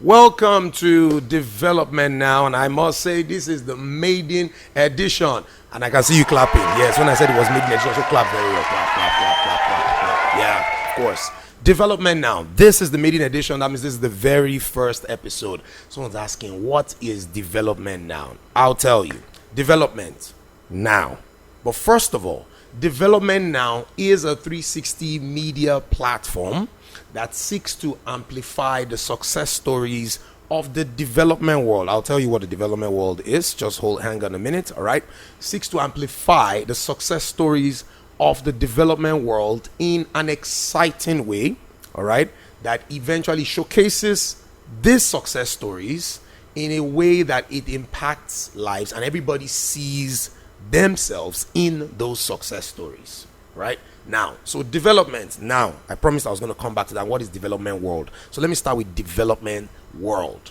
Welcome to Development Now, and I must say this is the maiden edition. And I can see you clapping. Yes, when I said it was maiden edition, so clap very well. Clap, clap, clap, clap, clap, clap. Yeah, of course. Development Now. This is the maiden edition. That means this is the very first episode. Someone's asking, what is Development Now? I'll tell you. Development Now. But first of all, Development Now is a 360 media platform that seeks to amplify the success stories of the development world. I'll tell you what the development world is. Just hang on a minute, all right? Seeks to amplify the success stories of the development world in an exciting way, all right? That eventually showcases these success stories in a way that it impacts lives and everybody sees themselves in those success stories, right? Now, so development. Now, I promised I was going to come back to that. What is development world? So let me start with development world.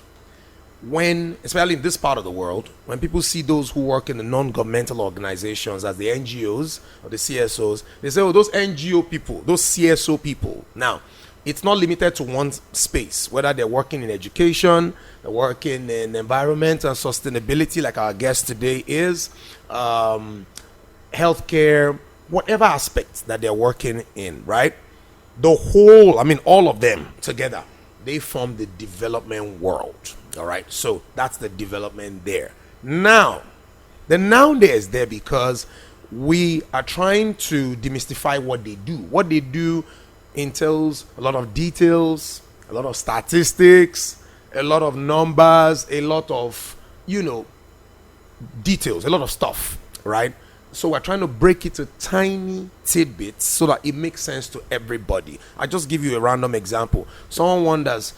When, especially in this part of the world, when people see those who work in the non-governmental organizations as the NGOs or the CSOs, they say, oh, those NGO people, those CSO people. Now, it's not limited to one space, whether they're working in education, they're working in environment and sustainability, like our guest today is, healthcare, whatever aspects that they're working in, right? The whole, all of them together, they form the development world, all right? So that's the development there. Now, the noun there is there because we are trying to demystify what they do. What they do entails a lot of details, a lot of statistics, a lot of numbers, a lot of, details, a lot of stuff, right? So we're trying to break it to tiny tidbits so that it makes sense to everybody. I just give you a random example. Someone wonders,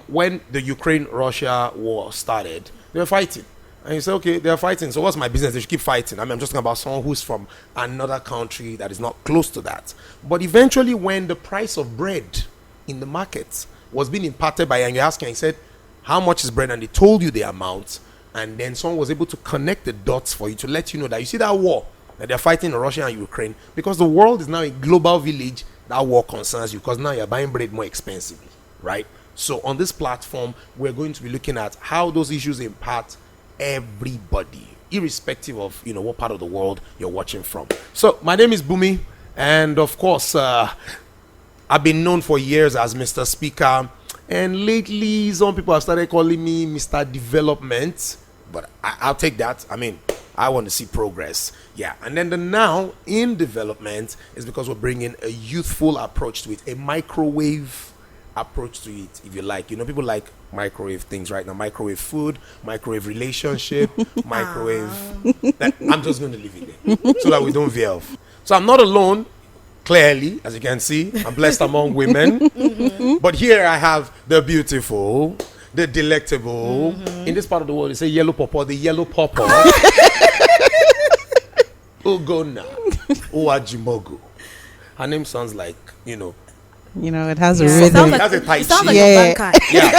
when the Ukraine-Russia war started, they were fighting. And you say, okay, they're fighting. So what's my business? They should keep fighting. I'm just talking about someone who's from another country that is not close to that. But eventually, when the price of bread in the market was being impacted by, and you're asking, he said, how much is bread? And they told you the amount. And then someone was able to connect the dots for you to let you know that you see that war that they're fighting in Russia and Ukraine, because the world is now a global village. That war concerns you because now you're buying bread more expensively, right? So on this platform, we're going to be looking at how those issues impact everybody, irrespective of what part of the world you're watching from. So my name is Bumi, and of course, I've been known for years as Mr. Speaker, and lately some people have started calling me Mr. Development. But I'll take that. I want to see progress. Yeah. And then the now in development is because we're bringing a youthful approach to it, a microwave approach to it, if you like. People like microwave things right now. Microwave food, microwave relationship, microwave. I'm just going to leave it there so that we don't veer off. So I'm not alone, clearly, as you can see. I'm blessed among women. Mm-hmm. But here I have the beautiful, the delectable. Mm-hmm. In this part of the world, they say yellow pawpaw, the yellow pawpaw. Ugonna Uwajimogu. Her name sounds like, it has a rhythm. It has a tight sounds like a banker. Yeah.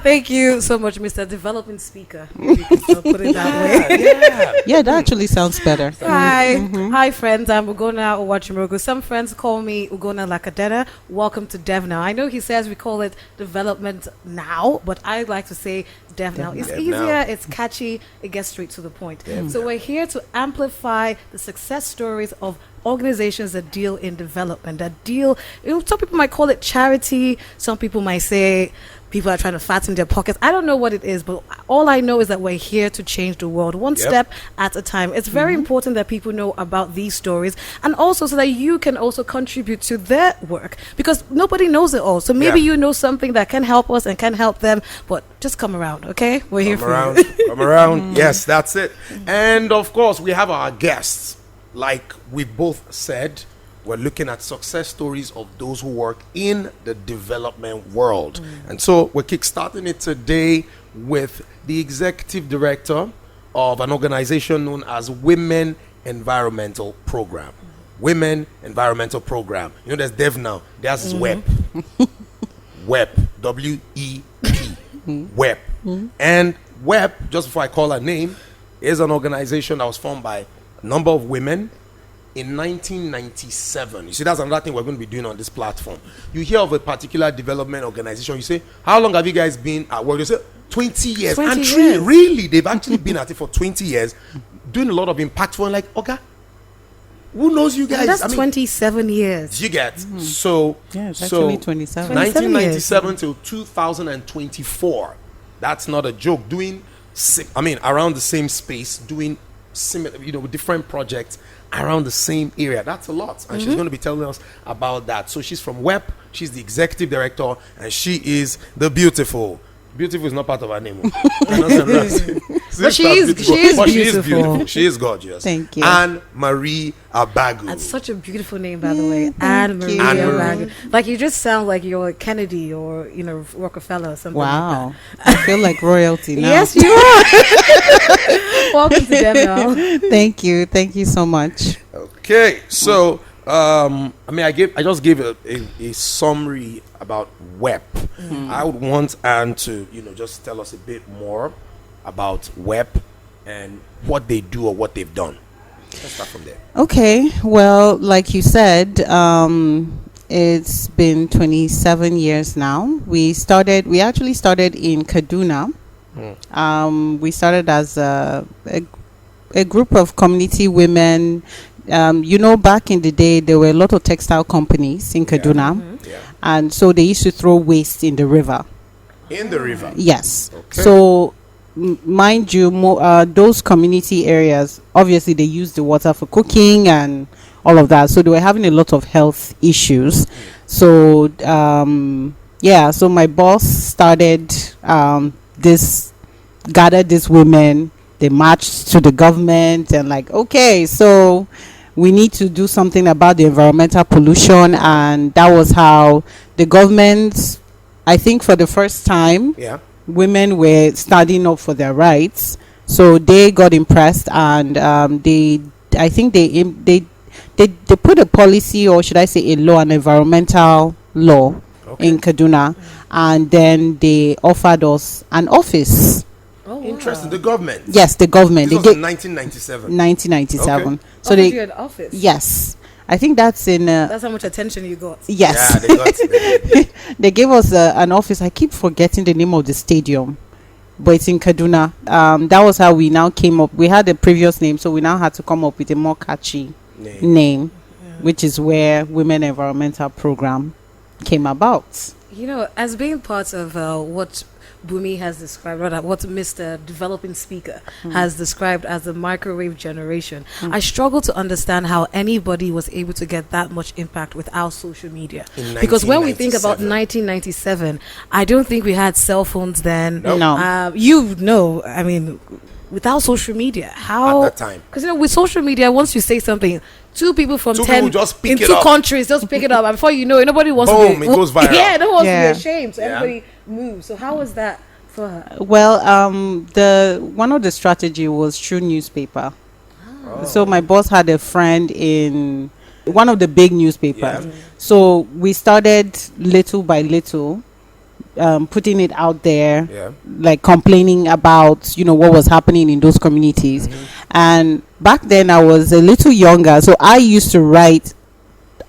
Thank you so much, Mr. Development Speaker. If you can put it that way. Yeah, that actually sounds better. Hi. Hi, friends. I'm Ugonna Uwachimogu. Some friends call me Ugonna Lakadena. Welcome to Dev Now. I know he says we call it Development Now, but I like to say Dev Now. It's easier, it's catchy, it gets straight to the point. So we're here to amplify the success stories of organizations that deal in development, that deal, some people might call it charity, some people might say people are trying to fatten their pockets. I don't know what it is, but all I know is that we're here to change the world one step at a time. It's very important that people know about these stories, and also so that you can also contribute to their work, because nobody knows it all. So maybe you know something that can help us and can help them, but just come around, okay? We're here for you. Come around. Yes, that's it. And of course, we have our guests. Like we both said, we're looking at success stories of those who work in the development world. And so we're kickstarting it today with the executive director of an organization known as Women Environmental Program. Women Environmental Program. There's Dev Now. There's this WEP. WEP. W-E-P. WEP. And WEP, just before I call her name, is an organization that was formed by a number of women in 1997, you see, that's another thing we're going to be doing on this platform. You hear of a particular development organization, you say, how long have you guys been at work? You say, 20 years. 20 and years. really, they've actually been at it for 20 years, doing a lot of impactful, and like, okay, who knows you guys? And that's 27 years. You get so Yeah, it's so actually 27. 1997 till 2024. That's not a joke. Doing, around the same space, doing similar, different projects around the same area. That's a lot, and she's going to be telling us about that. So she's from WEP. She's the executive director, and she is the beautiful. Beautiful is not part of her name. But she is beautiful. She is gorgeous. Thank you. Anne Marie Abagu. That's such a beautiful name, by the way. Anne Marie you. Abagu. Like, you just sound like you're Kennedy or Rockefeller or something. Wow. I feel like royalty now. Yes, you are. Welcome to Devil. Thank you. Thank you so much. Okay, so I just gave a summary about WEP. I would want Anne to just tell us a bit more about WEP and what they do or what they've done. Let's start from there. Okay. Well, like you said, it's been 27 years now. We actually started in Kaduna. We started as a group of community women. Back in the day, there were a lot of textile companies in Kaduna. And so they used to throw waste in the river. In the river? Yes. Okay. So, mind you, those community areas, obviously they use the water for cooking and all of that. So they were having a lot of health issues. So, so my boss started gathered these women. They marched to the government and okay, so we need to do something about the environmental pollution. And that was how the government, I think for the first time, women were standing up for their rights. So they got impressed, and they put a policy, or should I say a law, an environmental law in Kaduna, and then they offered us an office. Interesting. The government. Yes, the government. This was in 1997. 1997. Okay. So they you an office. Yes, I think that's in. That's how much attention you got. Yes. Yeah, they got it. They gave us an office. I keep forgetting the name of the stadium, but it's in Kaduna. That was how we now came up. We had a previous name, so we now had to come up with a more catchy name, which is where Women Environmental Program came about. As being part of what Bumi has described, rather what Mr. Developing Speaker has described as the microwave generation, I struggle to understand how anybody was able to get that much impact without social media. Because when we think about 1997, I don't think we had cell phones then. No. Without social media, how at that time? Because with social media, once you say something, two people from 10 people just pick in it two up. countries just pick it up, and before you know it, nobody wants Boom, to be it goes viral. Yeah, no one wants to Yeah. be ashamed. So everybody moves. So how was that for her? Well, one of the strategy was through newspaper. So my boss had a friend in one of the big newspapers. So we started little by little, putting it out there, like complaining about what was happening in those communities. And back then I was a little younger, so I used to write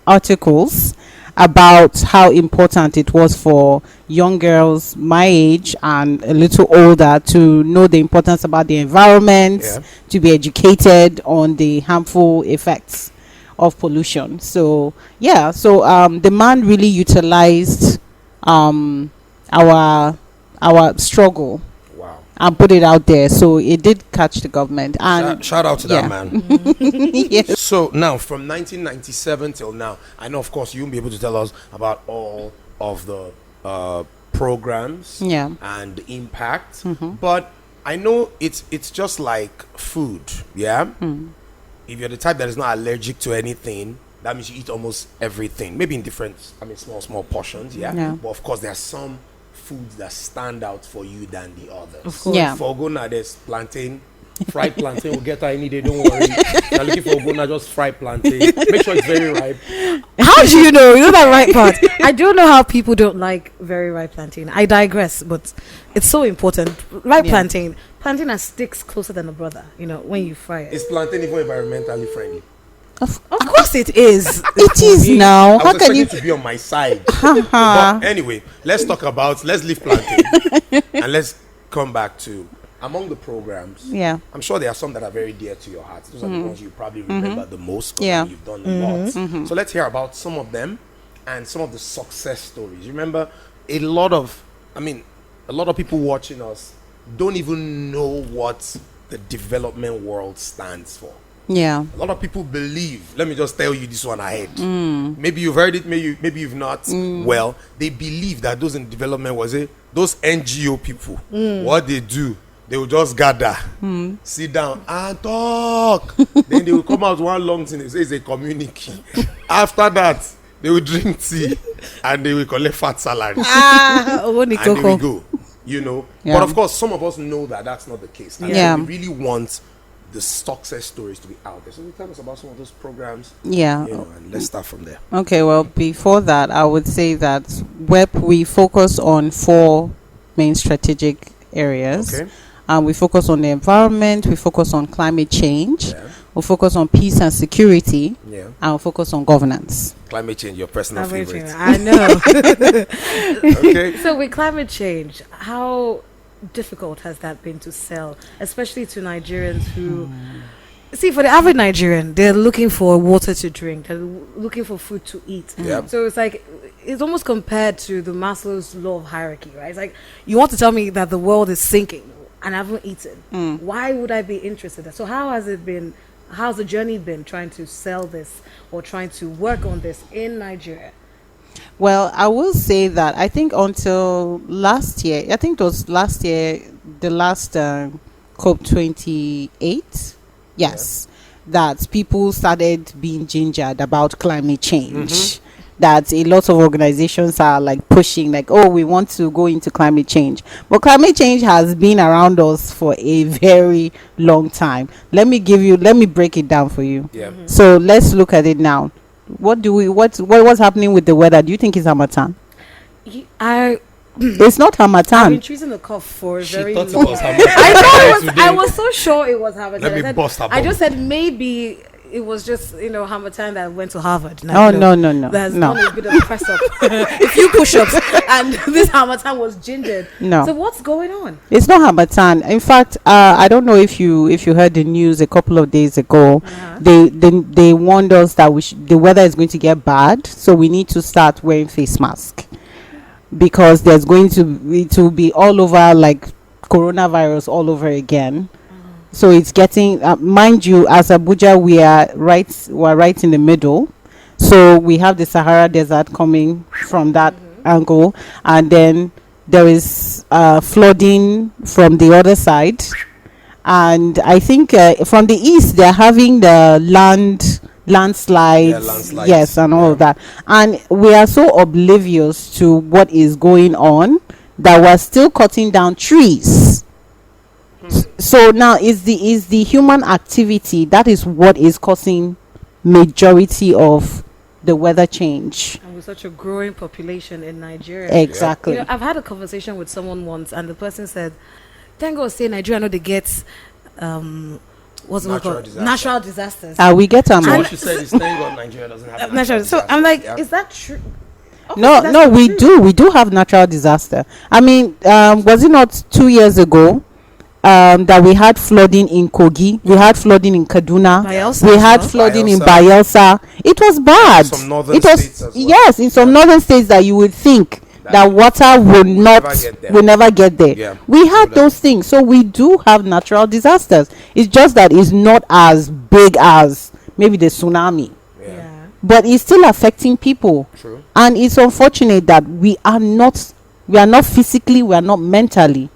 articles about how important it was for young girls my age and a little older to know the importance about the environment, to be educated on the harmful effects of pollution. So the man really utilized our struggle and put it out there, so it did catch the government. And shout out to that man. Yes. So now from 1997 till now, I know of course you won't be able to tell us about all of the programs and the impact, but I know it's just like food. If you're the type that is not allergic to anything, that means you eat almost everything, maybe in different small portions. But of course there are some foods that stand out for you than the others. Of course. For Ogona, there's plantain. Fried plantain will get her any day, don't worry. You're looking for Ogona, just fried plantain. Make sure it's very ripe. How do you know? You know that right part. I don't know how people don't like very ripe plantain. I digress, but it's so important. Ripe plantain that sticks closer than a brother, when you fry it. Is plantain even environmentally friendly? Of course it is. It is now. I How was can you? expecting to be on my side. But anyway, let's leave planting and let's come back to among the programs. Yeah. I'm sure there are some that are very dear to your heart. Those are the ones you probably remember the most because Yeah. you've done a lot. So let's hear about some of them and some of the success stories. Remember, a lot of people watching us don't even know what the development world stands for. Yeah. A lot of people believe, let me just tell you this one ahead. Maybe you've heard it, maybe you've not. Well, they believe that those in development those NGO people, what they do, they will just gather, sit down and talk. Then they will come out one long thing, they say it's a communique. After that, they will drink tea and they will collect fat salary. And they will go. Yeah. But of course, some of us know that that's not the case. And Yeah. so we really want the success stories to be out there. So we tell us about some of those programs. Yeah. And let's start from there. Okay, well, before that, I would say that we focus on 4 main strategic areas. Okay. We focus on the environment, we focus on climate change, Yeah. we focus on peace and security, Yeah. and we focus on governance. Climate change, your personal favorite. I know. Okay. So with climate change, how difficult has that been to sell, especially to Nigerians who see, for the average Nigerian, they're looking for water to drink, they're looking for food to eat. Yep. So it's like, it's almost compared to the Maslow's law of hierarchy, right? It's like, you want to tell me that the world is sinking and I haven't eaten. Why would I be interested? So how's the journey been trying to sell this or trying to work on this in Nigeria? Well, I will say that I think until last year, the last COP28, yes, that people started being gingered about climate change. That a lot of organizations are like pushing, like, oh, we want to go into climate change. But climate change has been around us for a very long time. Let me break it down for you. Yeah. So let's look at it now. What's happening with the weather? Do you think it's Harmattan? It's not I've been Harmattan. treating the cough for a She very thought it long was time. Harmattan. I was so sure it was Harvard. Let me bust her I bubble. just said maybe it was just Harmattan that went to Harvard. Oh, no. That's No. done a bit of press up, a few push-ups, and this Harmattan was gingered. No. So what's going on? It's not Harmattan. In fact, I don't know if you heard the news a couple of days ago. They warned us that the weather is going to get bad, so we need to start wearing face mask because it will be all over, like coronavirus all over again. So it's getting, mind you, as Abuja, we're right in the middle. So we have the Sahara Desert coming from that angle, and then there is flooding from the other side. And I think from the east they're having the landslides, landslides. yes, and all of that. And we are so oblivious to what is going on that we're still cutting down trees. So now is the human activity that is what is causing majority of the weather change. And with such a growing population in Nigeria. Exactly. I've had a conversation with someone once, and the person said, "Thank God, say Nigeria, know they get what's it called? disaster. Natural disasters." We get So what she said is, thank God Nigeria doesn't have Natural. So I'm like, is that true? Okay, No, that's no, not we true. do have natural disaster. I mean, was it not 2 years ago that we had flooding in Kogi, we had flooding in Kaduna, Bayelsa we as had well? flooding in Bayelsa. Bayelsa. It was bad. Some northern It was states as well. yes, in some northern states that you would think that water will never get there. Yeah. We had True that. those things, so we do have natural disasters. It's just that it's not as big as maybe the tsunami, Yeah. but it's still affecting people. True. And it's unfortunate that we are not physically, we are not mentally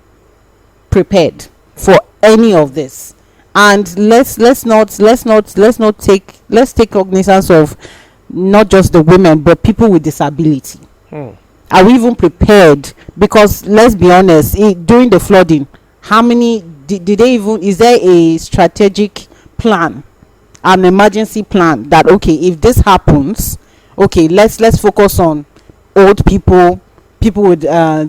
prepared for any of this. And let's take cognizance of not just the women but people with disability. Are we even prepared? Because let's be honest, during the flooding, how many did they even, is there a strategic plan, an emergency plan that, okay, if this happens, okay, let's focus on old people with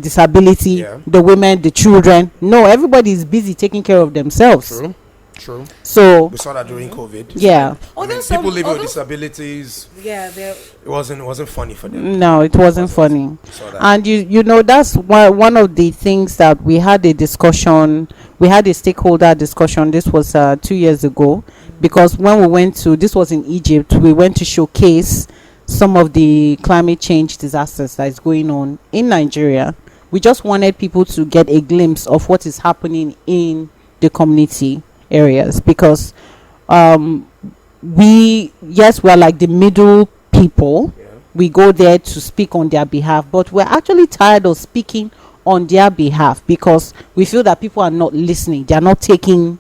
disability, Yeah. the women, the children? No, everybody is busy taking care of themselves. True. True. So We saw that during COVID. yeah. People living with disabilities. Yeah, It wasn't funny for them. No, it wasn't funny. Saw that. And you know that's one of the things that we had a discussion. We had a stakeholder discussion. This was 2 years ago, because when we went to, this was in Egypt, we went to showcase some of the climate change disasters that is going on in Nigeria. We just wanted people to get a glimpse of what is happening in the community areas, because we are like the middle people. We go there to speak on their behalf, but we're actually tired of speaking on their behalf because we feel that people are not listening. They are not taking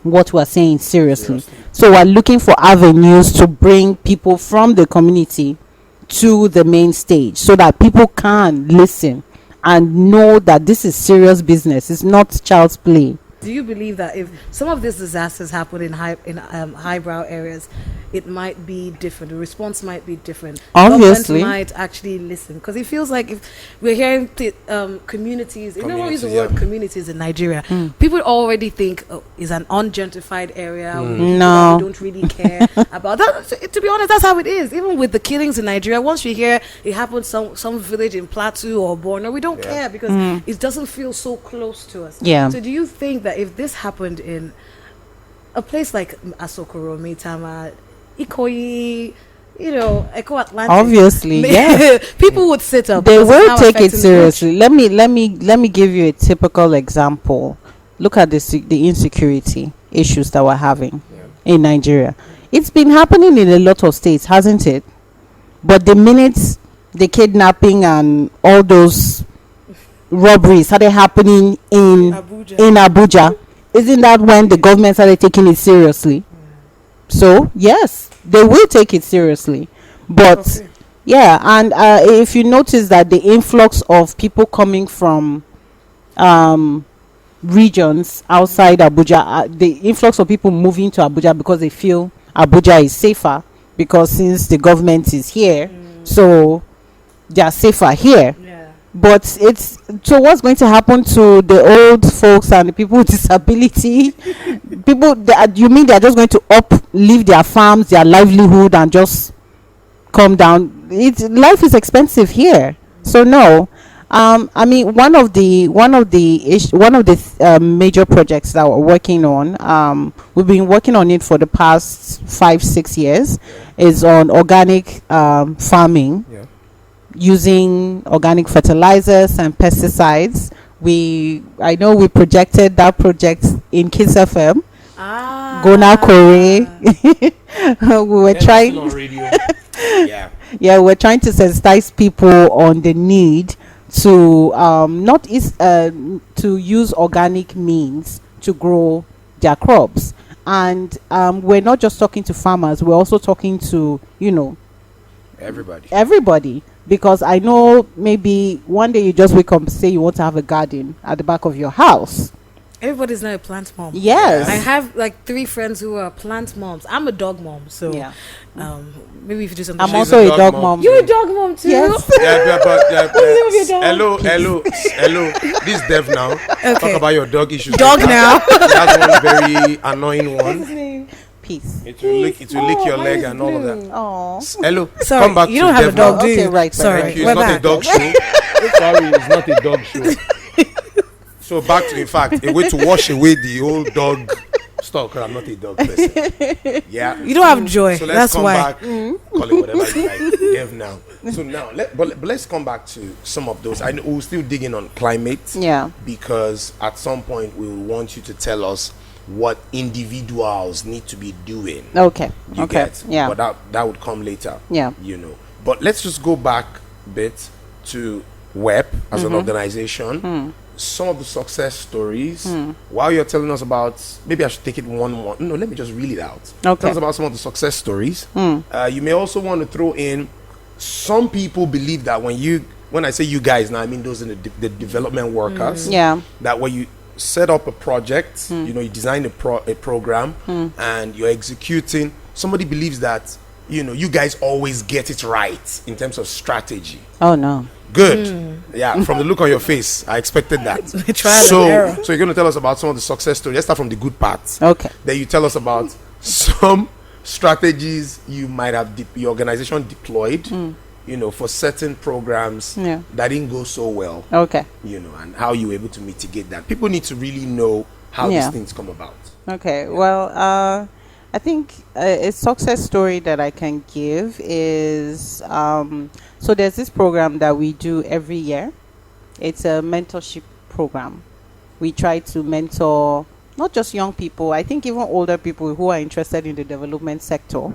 what we're saying seriously. So we're looking for avenues to bring people from the community to the main stage so that people can listen and know that this is serious business. It's not child's play. Do you believe that if some of these disasters happen in highbrow areas, it might be different? The response might be different. Obviously, government might actually listen, because it feels like if we're hearing communities. You know, we use the word communities in Nigeria. People already think it's an ungentrified area. We don't really care about that. So, to be honest, that's how it is. Even with the killings in Nigeria, once we hear it happened some village in Plateau or Borno, we don't care because it doesn't feel so close to us. Yeah. So do you think that if this happened in a place like Asokoro, Maitama, Ikoyi, Echo Atlantic, obviously, yeah, people would sit up. They will take it seriously. Let me give you a typical example. Look at the insecurity issues that we're having in Nigeria. It's been happening in a lot of states, hasn't it? But the minute the kidnapping and all those robberies started happening in Abuja, isn't that when the government started taking it seriously? So yes, they will take it seriously, but and if you notice that the influx of people coming from regions outside Abuja, the influx of people moving to Abuja because they feel Abuja is safer, because since the government is here, so they are safer here. But so what's going to happen to the old folks and the people with disability? You mean they're just going to leave their farms, their livelihood, and just come down? Life is expensive here, so no. I mean, one of the major projects that we're working on, we've been working on it for the past 5-6 years, is on organic farming. Using organic fertilizers and pesticides. I know we projected that project in Kids FM. Gona Kore. We were trying. On radio. We're trying to sensitize people on the need to to use organic means to grow their crops. And we're not just talking to farmers. We're also talking to everybody. Because I know maybe one day you just wake up and say you want to have a garden at the back of your house. Everybody's not a plant mom. Yes. I have like 3 friends who are plant moms. I'm a dog mom, so maybe if you do something. I'm also a dog mom. You're a dog mom too? Yes. Hello. This is Dev now. Okay. Talk about your dog issues. Dog now. That's one very annoying one. What's his name? Peace. It will lick your leg and all of that. Oh. Hello. Sorry, come back you to don't have Dev a dog, now. do you? Okay, right. Sorry. Thank you. It's not a dog show. Sorry, it's not a dog show. So back to, in fact, a way to wash away the old dog stuff, because I'm not a dog person. Yeah. You don't have joy. So let's That's come why. back. Call it whatever you like. Dev now. So now, but let's come back to some of those. I know we'll still dig in on climate. Yeah. Because at some point we will want you to tell us what individuals need to be doing. Okay. You get? Yeah. But that would come later. Yeah. But let's just go back a bit to WEP as an organization. Some of the success stories. While you're telling us about, maybe I should take it one. No, let me just reel it out. Okay. Tell us about some of the success stories. You may also want to throw in, some people believe that when I say you guys now, I mean those in the development workers. Yeah. That when you set up a project, you design a program, and you're executing, somebody believes that you guys always get it right in terms of strategy. Oh no. Good. Yeah, from the look on your face, I expected that. Trial and So error. you're going to tell us about some of the success stories. Let's start from the good parts. Okay. Then you tell us about some strategies you might have your organization deployed, for certain programs that didn't go so well. Okay. And how you were able to mitigate that. People need to really know how these things come about. Okay. Well, I think a success story that I can give is so there's this program that we do every year. It's a mentorship program. We try to mentor not just young people, I think even older people who are interested in the development sector.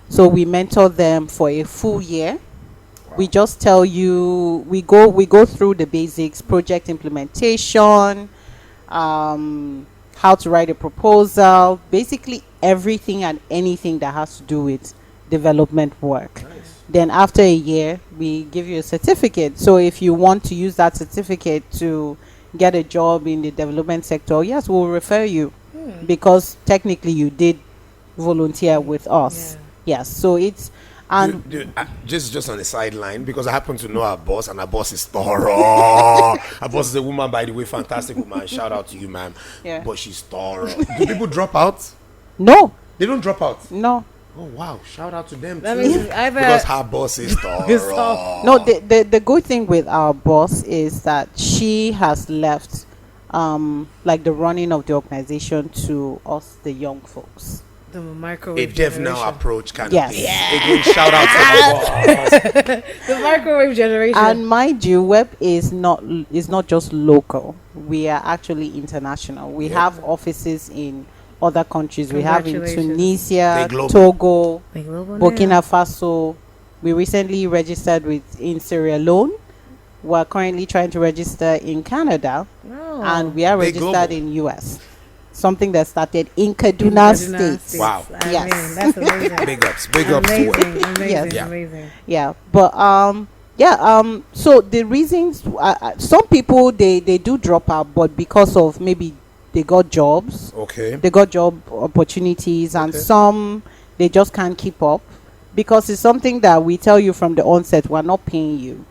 So we mentor them for a full year. Wow. We just tell you, we go through the basics, project implementation, how to write a proposal, basically everything and anything that has to do with development work. Nice. Then after a year, we give you a certificate. So if you want to use that certificate to get a job in the development sector, yes, we'll refer you because technically you did volunteer with us. Yeah. Yes, so it's just on the sideline, because I happen to know our boss, and our boss is thorough. Our boss is a woman, by the way, fantastic woman. Shout out to you, ma'am. Yeah. But she's thorough. Do people drop out? No. They don't drop out? No. Oh wow! Shout out to them that too, because her boss is thorough. No, the good thing with our boss is that she has left, like the running of the organization to us, the young folks. The microwave a dev now approach kind yes. of thing. Again, shout out to our boss. The microwave generation. And mind you, web is not just local. We are actually international. We have offices in other countries. We have in Tunisia, Togo, Burkina Faso. We recently registered in Sierra Leone. We're currently trying to register in Canada, and we are registered in US. Something that started in Kaduna State. Wow! Yes, that's amazing. Big ups to amazing, yes. Amazing. Yeah, but so the reasons some people they do drop out, but because of maybe they got jobs. Okay. They got job opportunities, and some they just can't keep up because it's something that we tell you from the onset. We're not paying you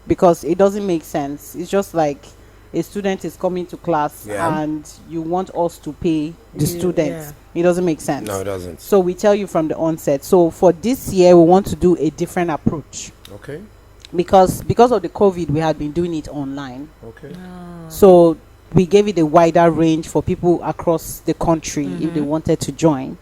because it doesn't make sense. It's just like a student is coming to class and you want us to pay the students. It doesn't make sense. No, it doesn't. So we tell you from the onset. So for this year, we want to do a different approach. Okay. Because of the COVID, we had been doing it online. Okay. So we gave it a wider range for people across the country if they wanted to join.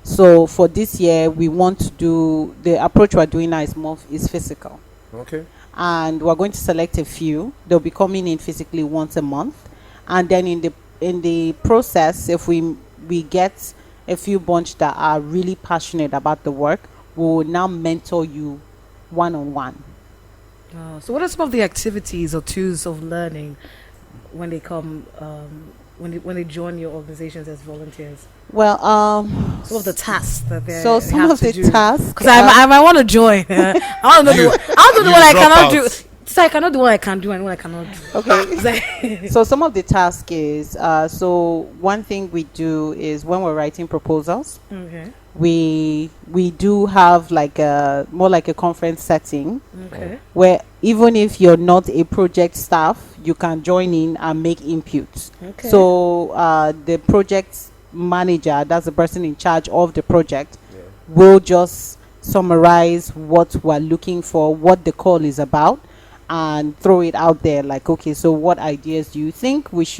So for this year, we want to do the approach we're doing now is physical. Okay. And we're going to select a few. They'll be coming in physically once a month, and then in the process, if we get a few bunch that are really passionate about the work, we will now mentor you one-on-one. So what are some of the activities or tools of learning when they come when they join your organizations as volunteers? Well, some of the tasks that they so some of the tasks, because I might want to join. I want to know the one I cannot do. So I cannot do what I can do and what I cannot do. Okay. So some of the task is so one thing we do is when we're writing proposals. Okay. We do have like more like a conference setting. Okay. Where even if you're not a project staff, you can join in and make inputs. Okay. So the project manager, that's the person in charge of the project, will just summarize what we're looking for, what the call is about, and throw it out there like, okay, so what ideas do you think which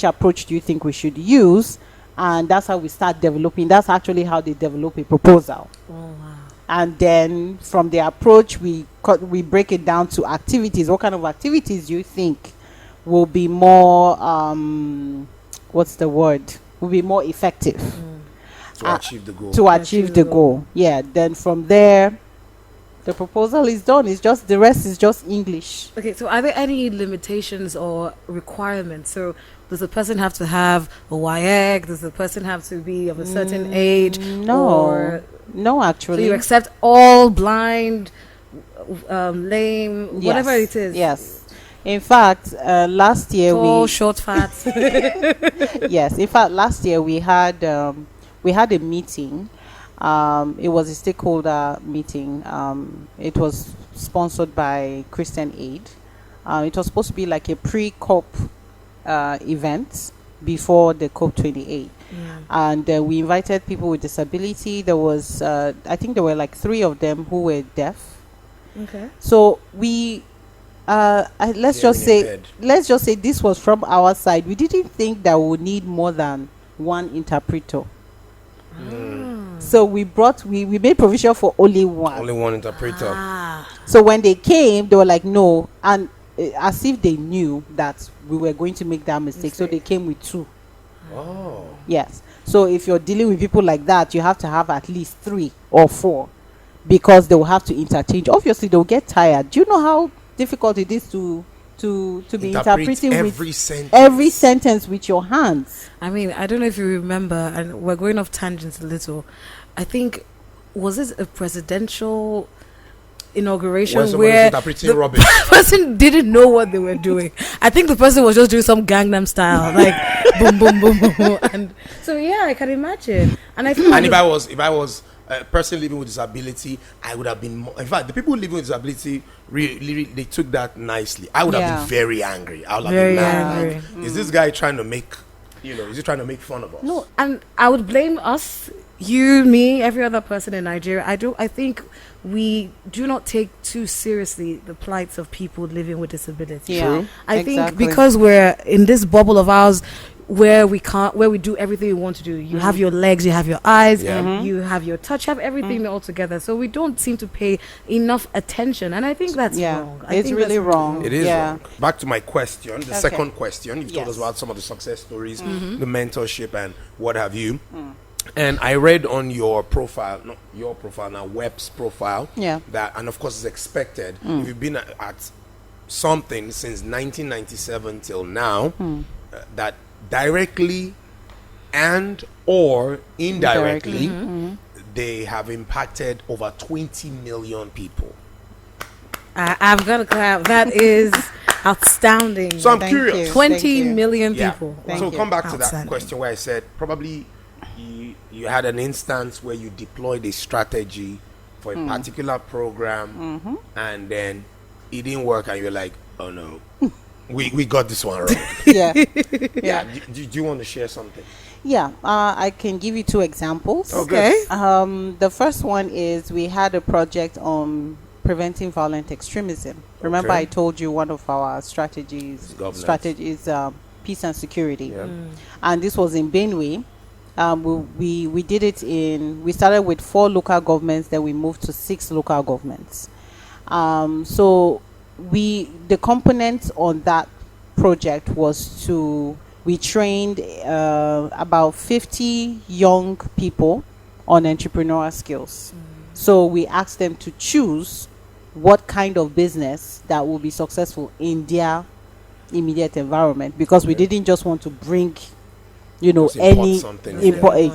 approach do you think we should use? And that's how we start developing. That's actually how they develop a proposal. Oh, wow. And then from the approach, we break it down to activities. What kind of activities do you think will be more, what's the word? Will be more effective to achieve the goal. To achieve the goal. Yeah. Then from there, the proposal is done. It's just the rest is just English. Okay. So are there any limitations or requirements? So does the person have to have a YX? Does the person have to be of a certain age? No, actually. So you accept all blind, lame, whatever it is. Yes. In fact, last year tall, short, fat. Yes. In fact, last year we had a meeting, It was a stakeholder meeting. It was sponsored by Christian Aid. It was supposed to be like a pre-COP event before the COP28. And we invited people with disability. There was, I think there were like 3 of them who were deaf. Okay. So we, let's just say this was from our side. We didn't think that we would need more than one interpreter. So we made provision for only one. Only one interpreter. So when they came, they were like, no, and as if they knew that we were going to make that mistake. So they came with 2. Oh. Yes. So if you're dealing with people like that, you have to have at least 3 or 4, because they will have to interchange. Obviously, they'll get tired. Do you know how difficult it is to be interpreting every with sentence. every sentence with your hands? I mean, I don't know if you remember, and we're going off tangents a little. I think, was it a presidential inauguration where the person didn't know what they were doing? I think the person was just doing some Gangnam style, like boom, boom, boom, boom, boom. And so yeah, I can imagine. And I feel and if I was a person living with disability, I would have been more, in fact, the people living with disability really they took that nicely. I would have been very angry. I would have been mad. Like, is this guy trying to make, is he trying to make fun of us? No, and I would blame us, you, me, every other person in Nigeria. I think we do not take too seriously the plights of people living with disability. True. I think because we're in this bubble of ours where we do everything we want to do. You have your legs, you have your eyes, you have your touch, you have everything all together. So we don't seem to pay enough attention, and I think that's wrong. It's really wrong. It is wrong. Back to my question, the second question. You've told us about some of the success stories, the mentorship, and what have you. And I read on your profile, not your profile now, Webb's profile, that, and of course it's expected, if you've been at something since 1997 till now, that directly and or indirectly, they have impacted over 20 million people. I've got to clap. That is outstanding. So I'm curious. 20 million people. So come back to that question where I said probably you had an instance where you deployed a strategy for a particular program and then it didn't work and you're like, oh no, we got this one wrong. Do you want to share something? I can give you 2 examples. Okay. The first one is we had a project on preventing violent extremism. Remember I told you one of our strategies is peace and security. And this was in Benue. We did it we started with 4 local governments, then we moved to 6 local governments. So the components on that project was we trained about 50 young people on entrepreneurial skills. So we asked them to choose what kind of business that will be successful in immediate environment, because we didn't just want to bring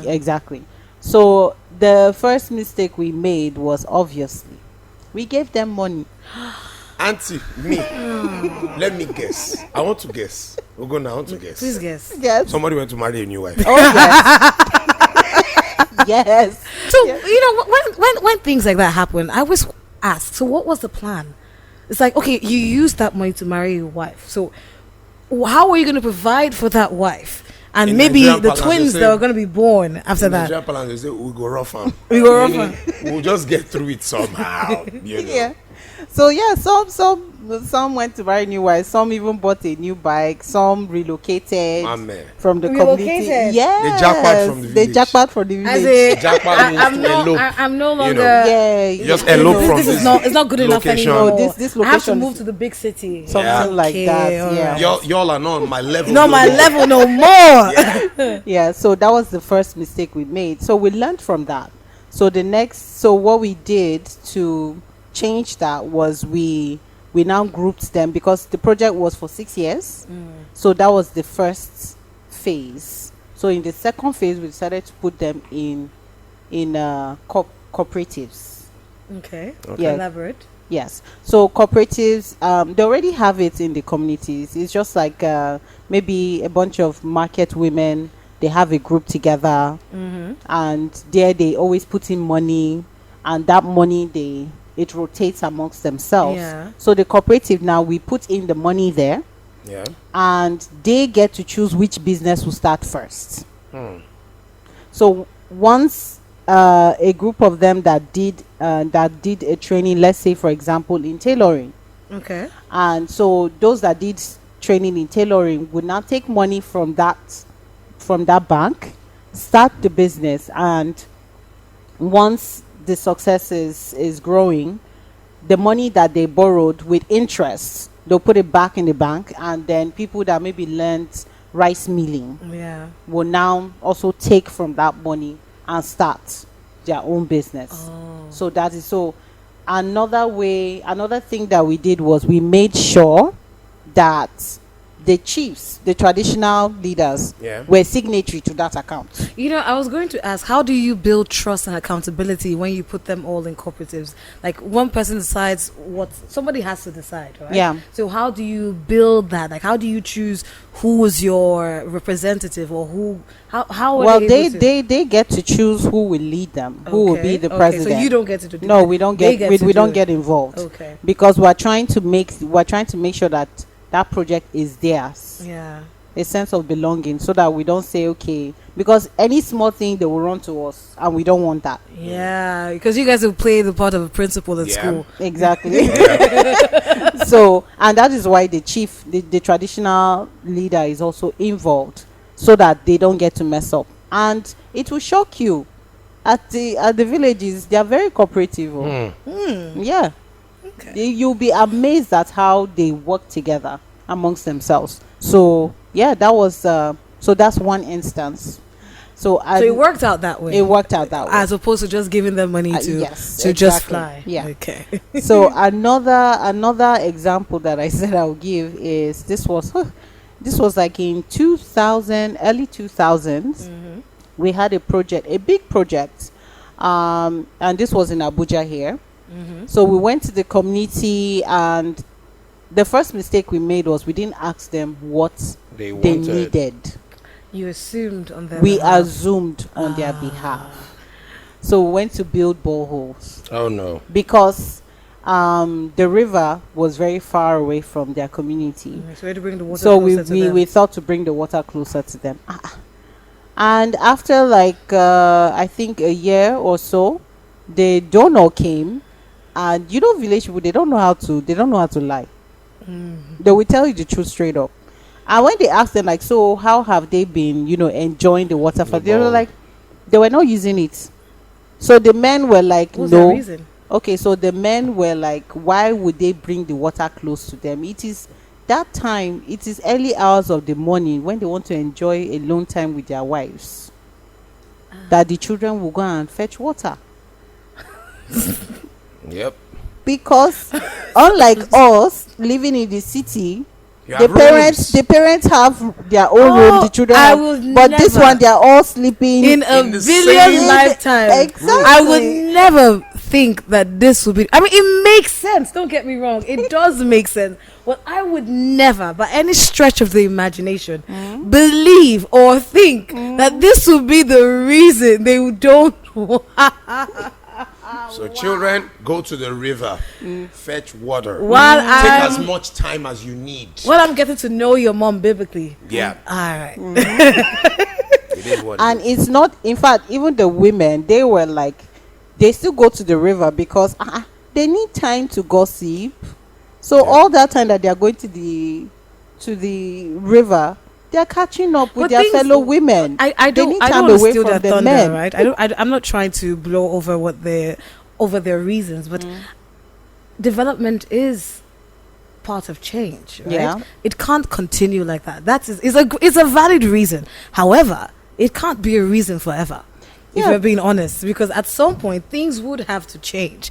exactly. So the first mistake we made was, obviously, we gave them money. Auntie, me. Let me guess. I want to guess. We'll go now. I want to guess. Please guess. Yes. Somebody went to marry a new wife. Oh yes. Yes. So when things like that happen, I always ask, so what was the plan? It's like, okay, you used that money to marry your wife. So how are you going to provide for that wife? And maybe the twins that are going to be born after that. They say, we go rough on. We'll just get through it somehow. Yeah. So some went to buy new wives. Some even bought a new bike. Some relocated from the community. Yeah, they jackpot from the village. I'm no longer. Just elope from this. It's not good enough anymore. This location. I have to move to the big city. Something like that. Yeah. Y'all are not on my level. Not my level no more. Yeah. So that was the first mistake we made. So we learned from that. So what we did to change that was we now grouped them, because the project was for 6 years. So that was the first phase. So in the second phase, we decided to put them in cooperatives. Okay. Elaborate. Yes. So cooperatives, they already have it in the communities. It's just like maybe a bunch of market women they have a group together, and there they always put in money, and that money it rotates amongst themselves. Yeah. So the cooperative now, we put in the money there, Yeah. and they get to choose which business will start first. So once a group of them that did a training, let's say for example in tailoring, Okay. and so those that did training in tailoring would now take money from that bank, start the business, and once the success is growing, the money that they borrowed with interest, they'll put it back in the bank, and then people that maybe learned rice milling Yeah. will now also take from that money and start their own business. So that is so another thing that we did was we made sure that the chiefs, the traditional leaders, Yeah. were signatory to that account. You know, I was going to ask, how do you build trust and accountability when you put them all in cooperatives? Like one person decides what somebody has to decide, right? Yeah. So how do you build that? Like how do you choose who is your representative or who? How? Are Well, they able to- they get to choose who will lead them, who will be the Okay, president. so you don't get to do. No, that. we don't They get we to don't do get it. involved. Okay. Because we're trying to make sure that that project is theirs. Yeah. A sense of belonging, so that we don't say okay, because any small thing they will run to us, and we don't want that. Yeah, because you guys will play the part of a principal at Yeah. school. Exactly. So, and that is why the chief, the traditional leader, is also involved, so that they don't get to mess up. And it will shock you, at the villages, they are very cooperative. Yeah. Okay. You'll be amazed at how they work together amongst themselves. So yeah, that was so that's one instance. So it worked out that way. It worked out that way. As opposed to just giving them money to yes, to just exactly. fly. Yeah. Okay. So another example that I said I'll give is this was like in 2000, early 2000s. We had a project, a big project, and this was in Abuja here. So we went to the community, and the first mistake we made was we didn't ask them what They they wanted. needed. You assumed on their We behalf. assumed on their behalf. So we went to build boreholes Oh no. because the river was very far away from their community. So we had to bring the water So closer to them. we thought to bring the water closer to them. And after like I think a year or so, the donor came, and village people, they don't know how to lie. They will tell you the truth straight up. And when they asked them like, so how have they been enjoying the water for, they were bowl. like, they were not using it. So the men were like, What's no. the reason? Okay, so the men were like, why would they bring the water close to them? It is that time, it is early hours of the morning when they want to enjoy alone time with their wives, that the children will go and fetch water. Yep. Because unlike us living in the city, You the have parents rooms. have their own room, the children I have, would but this never. one they are all sleeping In a In the billion same- lifetimes. Exactly. I would never think that this would be. I mean, it makes sense. Don't get me wrong. It does make sense. But I would never, by any stretch of the imagination, believe or think that this would be the reason they don't. So children, go to the river, fetch water. While Take I'm- as much time as you need. Well, I'm getting to know your mom biblically. Yeah, All right. it is what. And it is. it's not, in fact, even the women, they were like, they still go to the river because they need time to gossip. So all that time that they are going to the river, they are catching up with But their things- fellow women. I They don't need I time don't away steal from their the thunder, men. right? I'm not trying to blow over their reasons, but development is part of change, right? Yeah. It can't continue like that. It's a valid reason. However, it can't be a reason forever. If Yeah. we're being honest, because at some point things would have to change.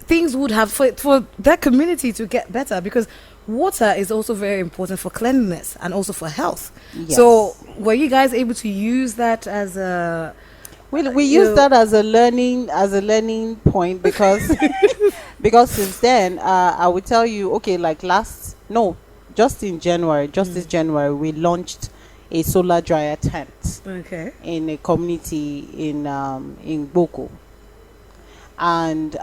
Things would have for that community to get better, because water is also very important for cleanliness and also for health. Yes. So were you guys able to use that as a We use that as a learning point because because since then I will tell you, okay, like just in January, this January, we launched a solar dryer tent Okay. in a community in Boko. And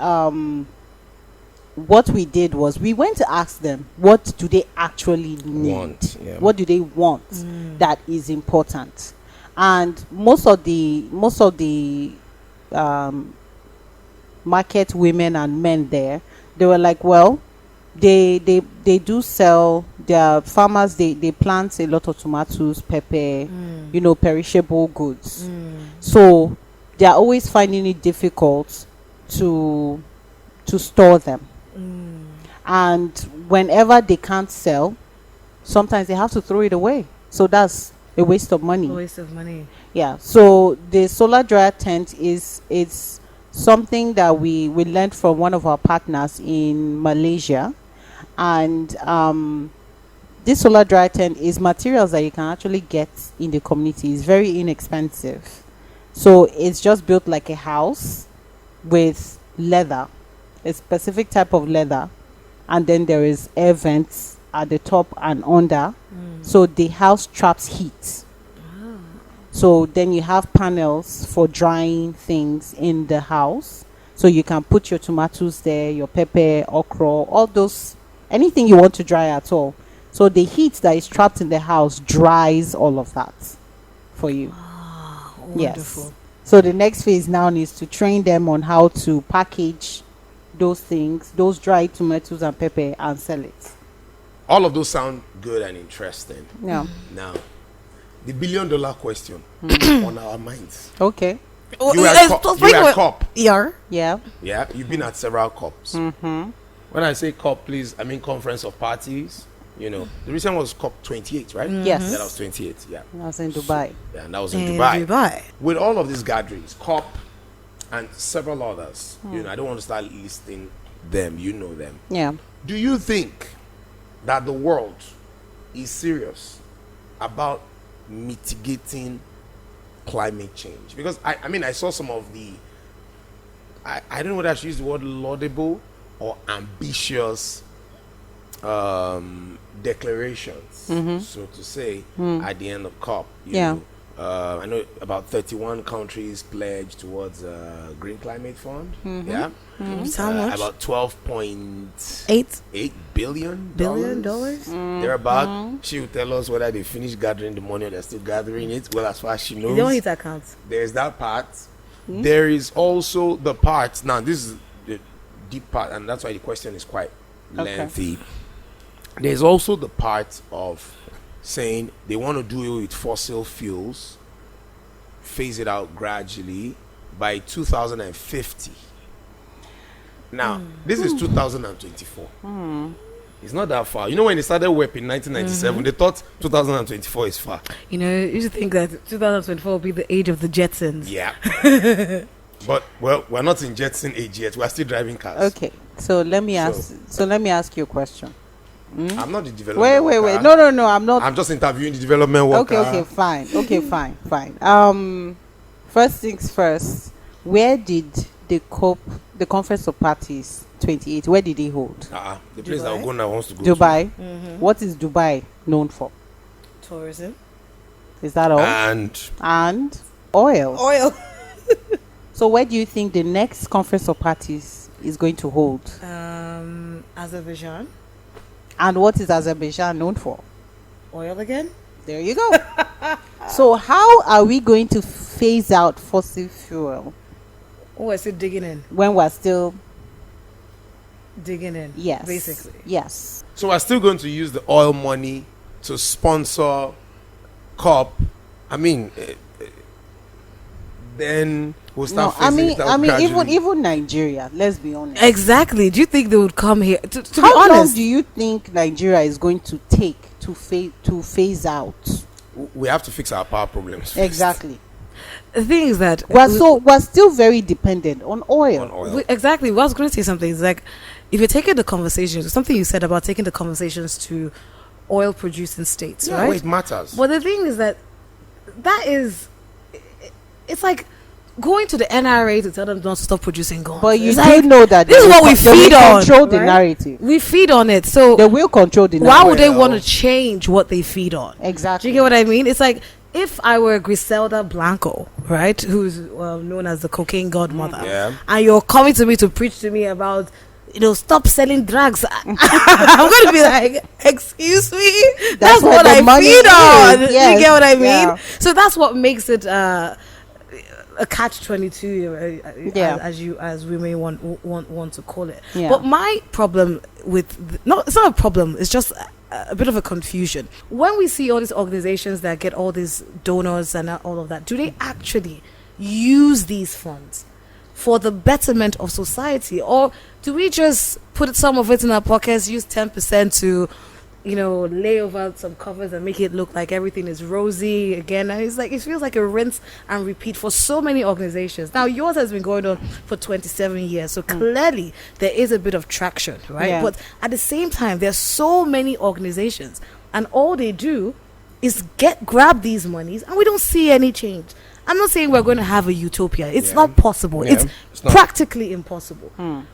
what we did was we went to ask them, what do they actually need? What do they want that is important? And most of the market women and men there, they were like, well, they do sell, their farmers, they plant a lot of tomatoes, pepper, perishable goods. So they are always finding it difficult to store them. And whenever they can't sell, sometimes they have to throw it away. So that's a waste of money. A waste of money. Yeah. So the solar dryer tent is something that we learned from one of our partners in Malaysia. And this solar dryer tent is materials that you can actually get in the community. It's very inexpensive. So it's just built like a house with leather, a specific type of leather, and then there is air vents at the top and under. So the house traps heat. So then you have panels for drying things in the house, so you can put your tomatoes there, your pepper, okra, all those, anything you want to dry at all. So the heat that is trapped in the house dries all of that for you. Wonderful. Yes. So the next phase now is to train them on how to package those things, those dried tomatoes and pepper, and sell it. All of those sound good and interesting. Yeah. Now, the $1 billion question on our minds. Okay. You were at COP. Yeah. Yeah. Yeah, you've been at several COPs. When I say COP, please, I mean Conference of Parties. The recent was COP 28, right? Yes. Yeah, that was 28. Yeah. I was in Dubai. Yeah, and that was in Dubai. With all of these gatherings, COP and several others, I don't want to start listing them. You know them. Yeah. Do you think that the world is serious about mitigating climate change? Because I saw some of the I don't know whether I should use the word laudable or ambitious declarations, so to say, at the end of COP. I know about 31 countries pledged towards a Green Climate Fund. Yeah. How much? About $12.8 billion. Thereabout. She will tell us whether they finished gathering the money or they're still gathering it. Well, as far as she knows. They don't hit accounts. There's that part. There is also the part. Now, this is the deep part, and that's why the question is quite lengthy. There's also the part of saying they want to do it with fossil fuels, phase it out gradually by 2050. Now, this is 2024. It's not that far. When they started WEP in 1997, they thought 2024 is far. You used to think that 2024 will be the age of the Jetsons. Yeah. But, well, we're not in Jetson age yet. We're still driving cars. Okay. So let me ask you a question. I'm not the development Wait. worker. No, I'm not. I'm just interviewing the development worker. Okay, fine. First things first. Where did the Conference of Parties 28? Where did they hold? The place that Ogona wants to go Dubai. What is Dubai known for? Tourism. Is that all? And oil. So where do you think the next Conference of Parties is going to hold? Azerbaijan. And what is Azerbaijan known for? Oil again. There you go. So how are we going to phase out fossil fuel? Oh, we're still digging in. When we're still digging in. Yes. Basically. Yes. So we're still going to use the oil money to sponsor COP. Then we'll start phasing it out gradually. even Nigeria, let's be honest. Exactly. Do you think they would come here? To be How honest, long do you think Nigeria is going to take to phase out? We have to fix our power problems first. Exactly. The thing is that we're still very dependent on oil. Exactly. Well, I was going to say something. It's like, if you're taking the conversations, something you said about taking the conversations to oil producing states, right? It matters. But the thing is that it's like going to the NRA to tell them not to stop producing guns. But you It's do like, know that this is what we feed on. Control the right? narrative. We feed on it. So They will control the narrative. why would they want to change what they feed on? Exactly. Do you get what I mean? It's like if I were Griselda Blanco, right, who's known as the cocaine godmother, and you're coming to me to preach to me about, stop selling drugs. I'm going to be like, excuse me? That's what I feed on. Yes. You get what I mean? Yeah. So that's what makes it a catch-22, as we may want to call it. Yeah. But my problem with it's not a problem. It's just a bit of a confusion. When we see all these organizations that get all these donors and all of that, do they actually use these funds for the betterment of society, or do we just put some of it in our pockets, use 10% to lay over some covers and make it look like everything is rosy again? And it's like, it feels like a rinse and repeat for so many organizations. Now yours has been going on for 27 years, so clearly there is a bit of traction, right? Yeah. But at the same time, there's so many organizations, and all they do is grab these monies, and we don't see any change. I'm not saying we're going to have a utopia. It's not possible. Yeah. It's practically impossible.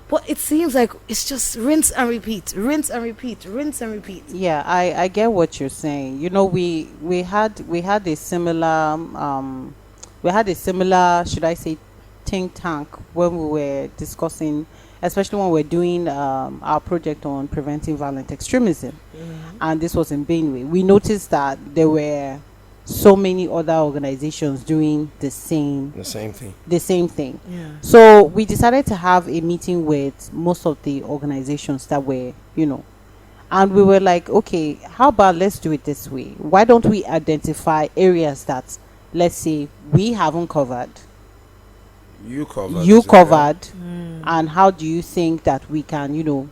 But it seems like it's just rinse and repeat, rinse and repeat, rinse and repeat. Yeah, I get what you're saying. We had a similar should I say think tank when we were discussing, especially when we're doing our project on preventing violent extremism, and this was in Benue. We noticed that there were so many other organizations doing the same thing. Yeah. So we decided to have a meeting with most of the organizations that were, and we were like, okay, how about let's do it this way? Why don't we identify areas that, let's say, we haven't covered, you covered, and how do you think that we can,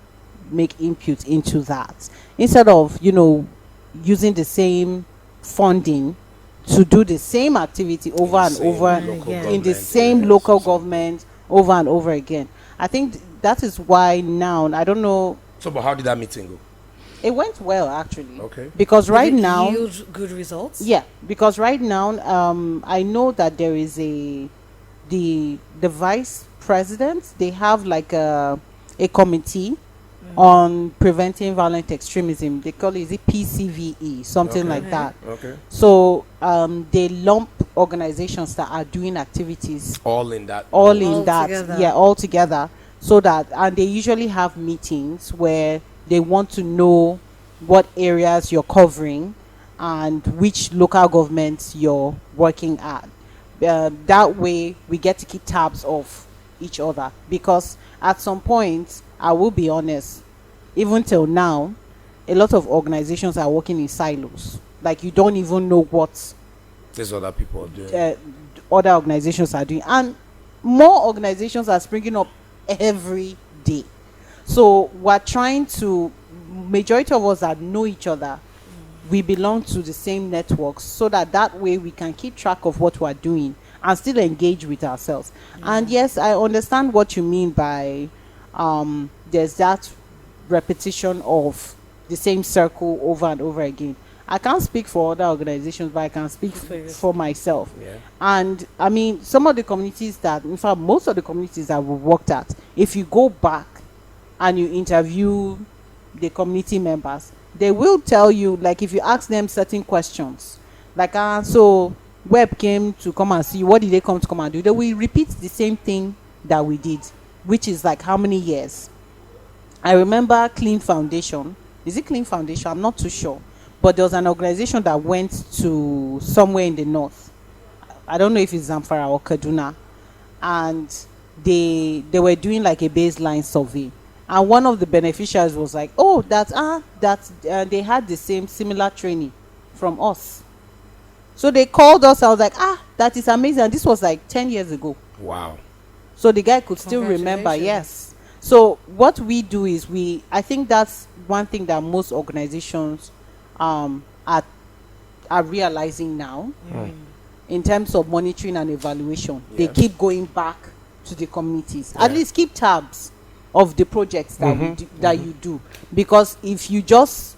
make input into that, instead of, using the same funding to do the same activity over and over in the same local government over and over again. I think that is why now, I don't know. So, but how did that meeting go? It went well, actually. Okay. Because right now, yield good results. Yeah, because right now, I know that there is the vice president. They have like a committee on preventing violent extremism. They call it PCVE, something like that. Okay. So they lump organizations that are doing activities all together, so that, and they usually have meetings where they want to know what areas you're covering and which local governments you're working at. That way we get to keep tabs of each other, because at some point, I will be honest, even till now, a lot of organizations are working in silos. Like, you don't even know what these other people are doing. Other organizations are doing, and more organizations are springing up every day. So we're trying to, majority of us that know each other, we belong to the same networks, so that way we can keep track of what we're doing and still engage with ourselves. And yes, I understand what you mean by there's that repetition of the same circle over and over again. I can't speak for other organizations, but I can speak for myself. Yeah. And I mean, some of the communities that, in fact, most of the communities that we've worked at, if you go back and you interview the community members, they will tell you, like, if you ask them certain questions, like, so Web came to come and see, what did they come to come and do? They will repeat the same thing that we did, which is like how many years? I remember Clean Foundation. Is it Clean Foundation? I'm not too sure. But there was an organization that went to somewhere in the north. I don't know if it's Zamfara or Kaduna. And they were doing like a baseline survey. And one of the beneficiaries was like, oh, they had the similar training from us. So they called us. I was like, that is amazing. And this was like 10 years ago. Wow. So the guy could still remember. Yes. So what we do is I think that's one thing that most organizations are realizing now in terms of monitoring and evaluation. Yes. They keep going back to the communities. At least keep tabs of the projects that you do. Because if you just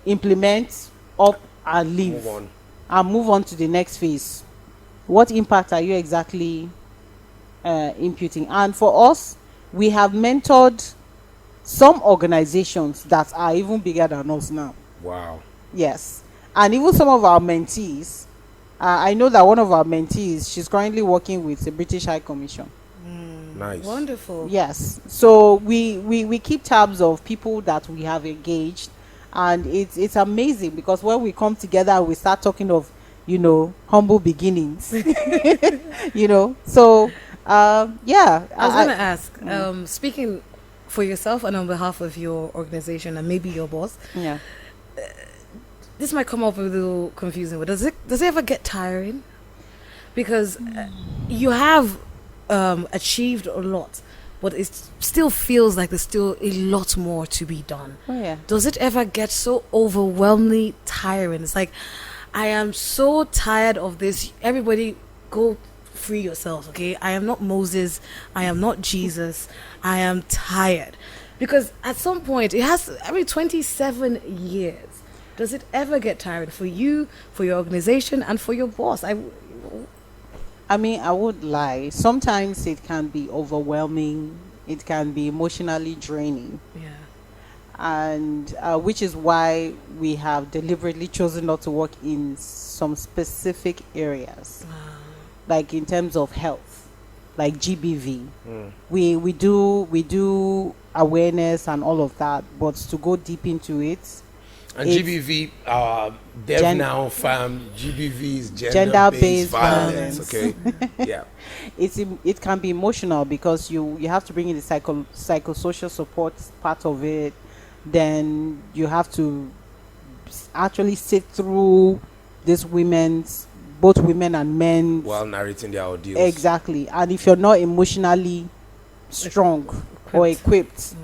implement up and leave and move on to the next phase, what impact are you exactly imputing. And for us, we have mentored some organizations that are even bigger than us now. Wow. Yes. And even some of our mentees, I know that one of our mentees, she's currently working with the British High Commission. Nice. Wonderful. Yes. So we keep tabs of people that we have engaged, and it's amazing, because when we come together, we start talking of, humble beginnings. So yeah. I was gonna ask, speaking for yourself and on behalf of your organization and maybe your boss. Yeah. This might come up a little confusing, but does it ever get tiring? Because you have achieved a lot, but it still feels like there's still a lot more to be done. Oh yeah. Does it ever get so overwhelmingly tiring? It's like, I am so tired of this. Everybody go free yourself, okay? I am not Moses. I am not Jesus. I am tired. Because at some point, every 27 years, does it ever get tiring for you, for your organization, and for your boss? I mean, I would lie. Sometimes it can be overwhelming. It can be emotionally draining. Yeah. And which is why we have deliberately chosen not to work in some specific areas, like in terms of health, like GBV. We do awareness and all of that, but to go deep into it. And GBV, DevNow fam, GBV is gender-based violence. Okay, yeah. It can be emotional, because you have to bring in the psychosocial support part of it. Then you have to actually sit through both women and men, while narrating their ordeals. Exactly. And if you're not emotionally strong or equipped,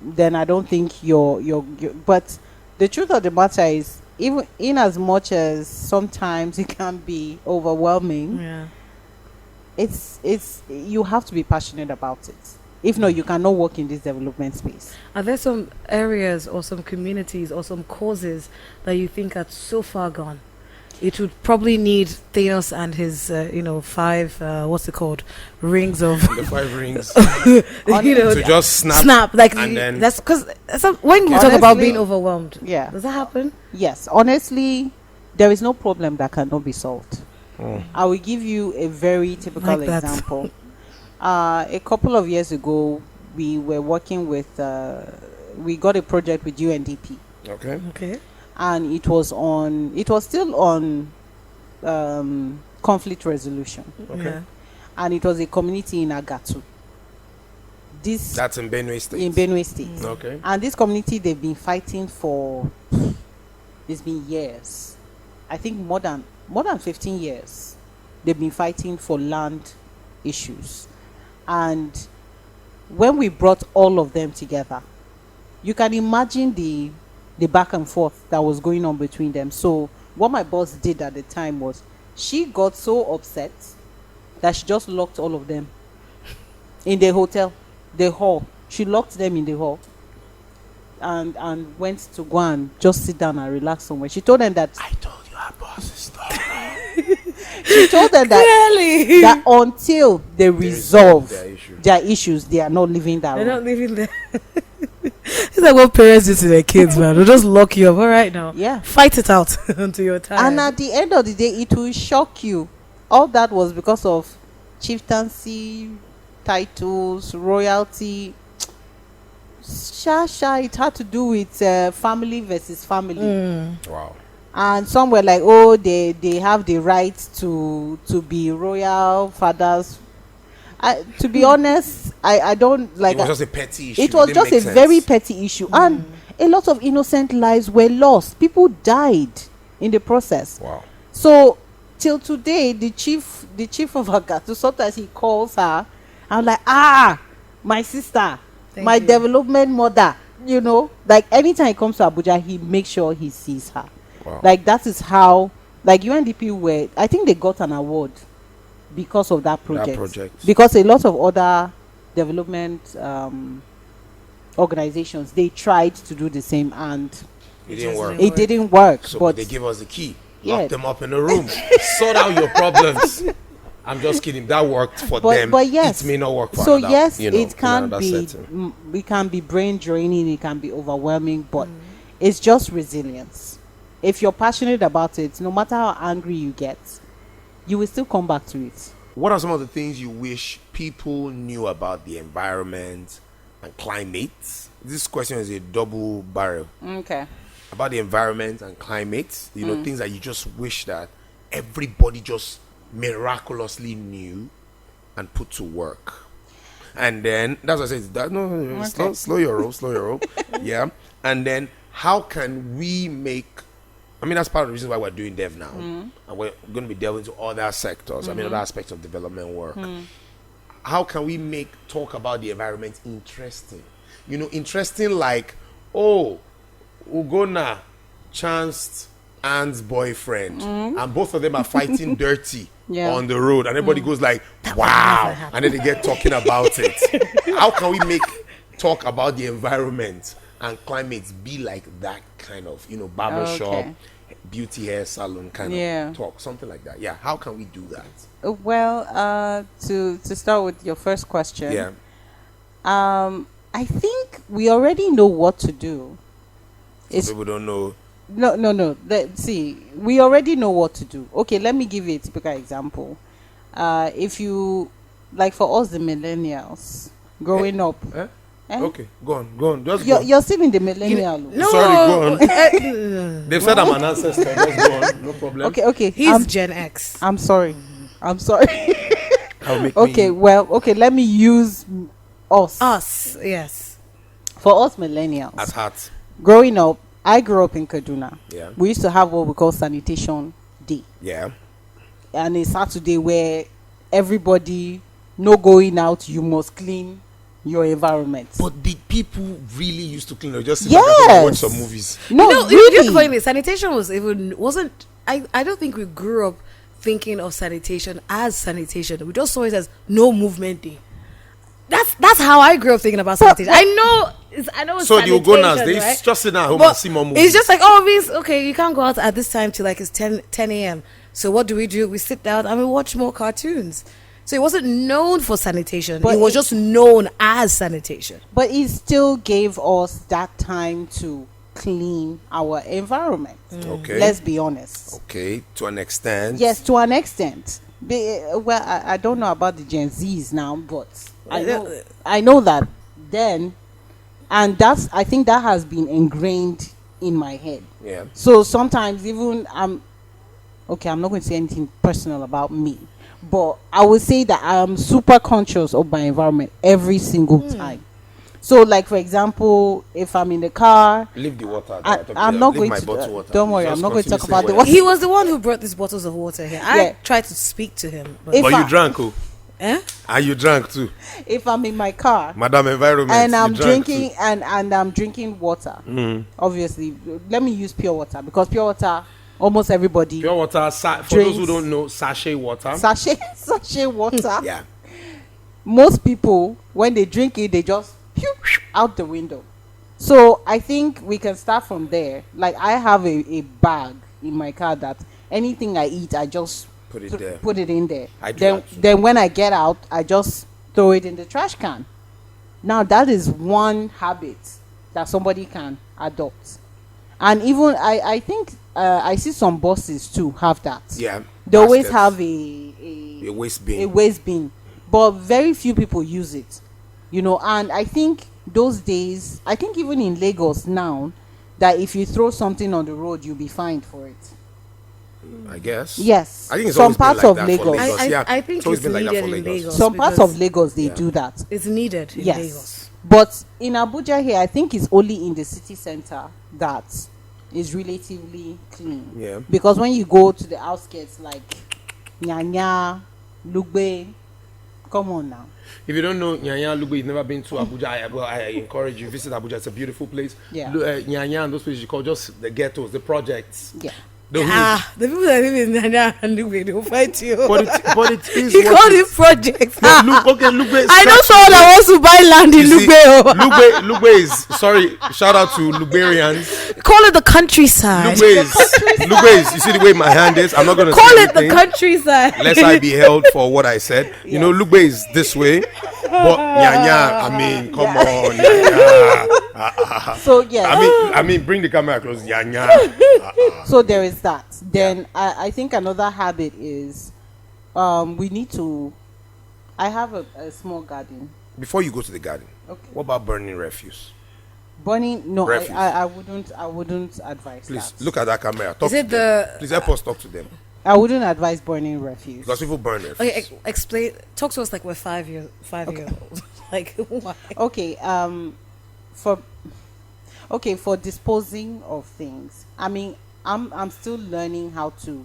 then I don't think you're but the truth of the matter is, even in as much as sometimes it can be overwhelming, it's you have to be passionate about it. If not, you cannot work in this development space. Are there some areas or some communities or some causes that you think are so far gone? It would probably need Theos and his, 5, what's it called? Rings of... The 5 rings. To just snap. Like, and then... That's because when you talk about being overwhelmed, yeah. Does that happen? Yes. Honestly, there is no problem that cannot be solved. I will give you a very typical example. A couple of years ago, we were working with... we got a project with UNDP. Okay. And it was still on conflict resolution. Okay. Yeah. And it was a community in Agatu. That's in Benue State. In Benue State. Okay. And this community, they've been fighting for, it's been years. I think more than 15 years. They've been fighting for land issues. And when we brought all of them together, you can imagine the back and forth that was going on between them. So what my boss did at the time was, she got so upset that she just locked all of them in the hall. She locked them in the hall and went to go and just sit down and relax somewhere. She told them that... I told you our boss is tough. She told them that until they resolve their issues, they are not living that They're way. not living there. It's like what parents do to their kids, man. They'll just lock you up. All right now. Yeah. Fight it out until you're tired. And at the end of the day, it will shock you. All that was because of chieftaincy, titles, royalty. It had to do with family versus family. Wow. And some were like, oh, they have the right to be royal fathers. To be honest, I don't like... It was just a petty issue. It was just a very petty issue. And a lot of innocent lives were lost. People died in the process. Wow. So, till today, the chief of Agatu, sometimes he calls her. I'm like, my sister, my development mother. Like anytime he comes to Abuja, he makes sure he sees her. Wow. Like that is how, like UNDP I think they got an award because of that project. Because a lot of other development organizations, they tried to do the same and it didn't work. So but they give us the key. Yeah. Lock them up in a room. Sort out your problems. I'm just kidding. That worked for but, them. But yes, it may not work for so another, yes, you know, it can be. It can be brain draining. It can be overwhelming. But it's just resilience. If you're passionate about it, no matter how angry you get, you will still come back to it. What are some of the things you wish people knew about the environment and climate? This question is a double barrel. Okay. About the environment and climate, you know, things that you just wish that everybody just miraculously knew and put to work. And then that's what I said. Slow your roll. Yeah. And then how can we make, I mean, that's part of the reason why we're doing Dev now. And we're going to be delving into other sectors, I mean, other aspects of development work. How can we make talk about the environment interesting? You know, interesting like, oh, Ugonna chanced Anne's boyfriend, and both of them are fighting dirty on the road, and everybody goes like, wow, and then they get talking about it. How can we make talk about the environment and climate be like that kind of, you know, barbershop, beauty hair salon kind of talk, something like that? Yeah, how can we do that? Well, to start with your first question, I think we already know what to do. People don't know. No. See, we already know what to do. Okay, let me give you a typical example. If you, like for us, the millennials, growing up. Okay, go on. Just you're still in the millennial. No. Sorry, go on. They've said I'm an ancestor. Just go on. No problem. Okay. He's Gen X. I'm sorry. Okay, okay. Let me use us. Us, yes. For us millennials. At heart. Growing up, I grew up in Kaduna. Yeah. We used to have what we call sanitation day. Yeah. And a Saturday where everybody, no going out, you must clean your environment. But did people really used to clean or just watch some movies? No, really. Sanitation wasn't. I don't think we grew up thinking of sanitation as sanitation. We just saw it as no movement day. That's how I grew up thinking about sanitation. I know it's so the Ugonas, they right? just sit at home and see more movies. It's just like, okay, you can't go out at this time till like it's 10 a.m. So what do? We sit down and we watch more cartoons. So it wasn't known for sanitation. But it was just known as sanitation. But it still gave us that time to clean our environment. Okay. Let's be honest. Okay, to an extent. Yes, to an extent. Well, I don't know about the Gen Zs now, but I know that then, and I think that has been ingrained in my head. Yeah. So sometimes even I'm not going to say anything personal about me, but I would say that I am super conscious of my environment every single time. So, like for example, if I'm in the car, leave the water. I'm not going to. Don't worry, I'm not going to talk about the water. He was the one who brought these bottles of water here. I tried to speak to him, but you drank, oh? Are you drunk too? If I'm in my car, Madam Environment, and I'm drinking and I'm drinking water, obviously, let me use pure water because pure water, almost everybody. Pure water, for those who don't know, sachet water. Sachet water. Yeah. Most people, when they drink it, they just out the window. So I think we can start from there. Like I have a bag in my car that anything I eat, I just put it in there. Then when I get out, I just throw it in the trash can. Now that is one habit that somebody can adopt. And even I think I see some buses too have that. Yeah. They always have a waste bin. A waste bin. But very few people use it. You know, and I think those days, I think even in Lagos now, that if you throw something on the road, you'll be fined for it. I guess. Yes. I think it's some always parts been like of that Lagos. for Lagos. I think it's needed in Lagos. Some parts of Lagos, they do that. It's needed in Lagos. But in Abuja here, I think it's only in the city center that is relatively clean. Yeah. Because when you go to the outskirts like Nyanya, Lugbe, come on now. If you don't know Nyanya, Lugbe, you've never been to Abuja, I encourage you visit Abuja. It's a beautiful place. Yeah. Nyanya and those places you call just the ghettos, the projects. Yeah. The hood. The people that live in Nanya and Lugbe, they will fight you. But it is. He what called it- it projects. But Lugbe. I know someone that wants to buy land in Lugbe. Lugbe is sorry. Shout out to Luberians. Call it the countryside. Lugbe is. You see the way my hand is. I'm not gonna Call say it the anything, countryside. lest I be held for what I said. You know, Lugbe is this way. But Nyanya, I mean, come on, Nyanya. So yes. I mean, bring the camera close, Nyanya. So there is that. Then I think another habit is we need to. I have a small garden. Before you go to the garden, Okay. what about burning refuse? Burning? No, Refuse. I wouldn't advise Please that. look at that camera. Talk Is to it them. the- Please help us talk to them I wouldn't advise burning refuse. because people burn refuse. Okay, explain. Talk to us like we're 5 years old. Like why? Okay. For disposing of things. I mean, I'm still learning how to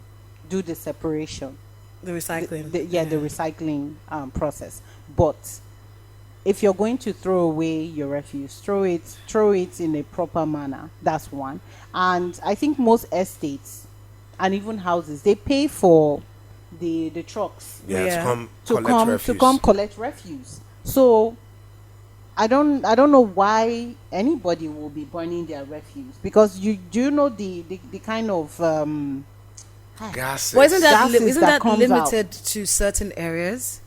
do the separation. The recycling. The recycling process. But if you're going to throw away your refuse, throw it in a proper manner. That's one. And I think most estates and even houses, they pay for the trucks Yeah. To come collect refuse. So I don't know why anybody will be burning their refuse, because you do know the kind of gases. Well, isn't gases that that comes limited to certain areas?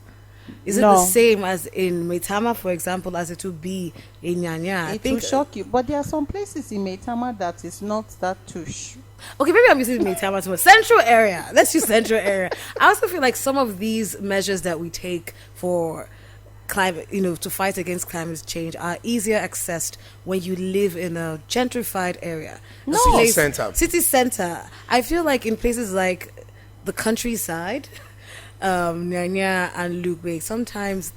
Is it No. the same as in Maitama, for example, as it would be in Nyanya? I it think will shock you, but there are some places in Maitama that is not that tush. Okay, maybe I'm using Maitama too much. Central area. Let's use central area. I also feel like some of these measures that we take for climate, to fight against climate change are easier accessed when you live in a gentrified area. No. City center. I feel like in places like the countryside, Nyanya and Lugbe, sometimes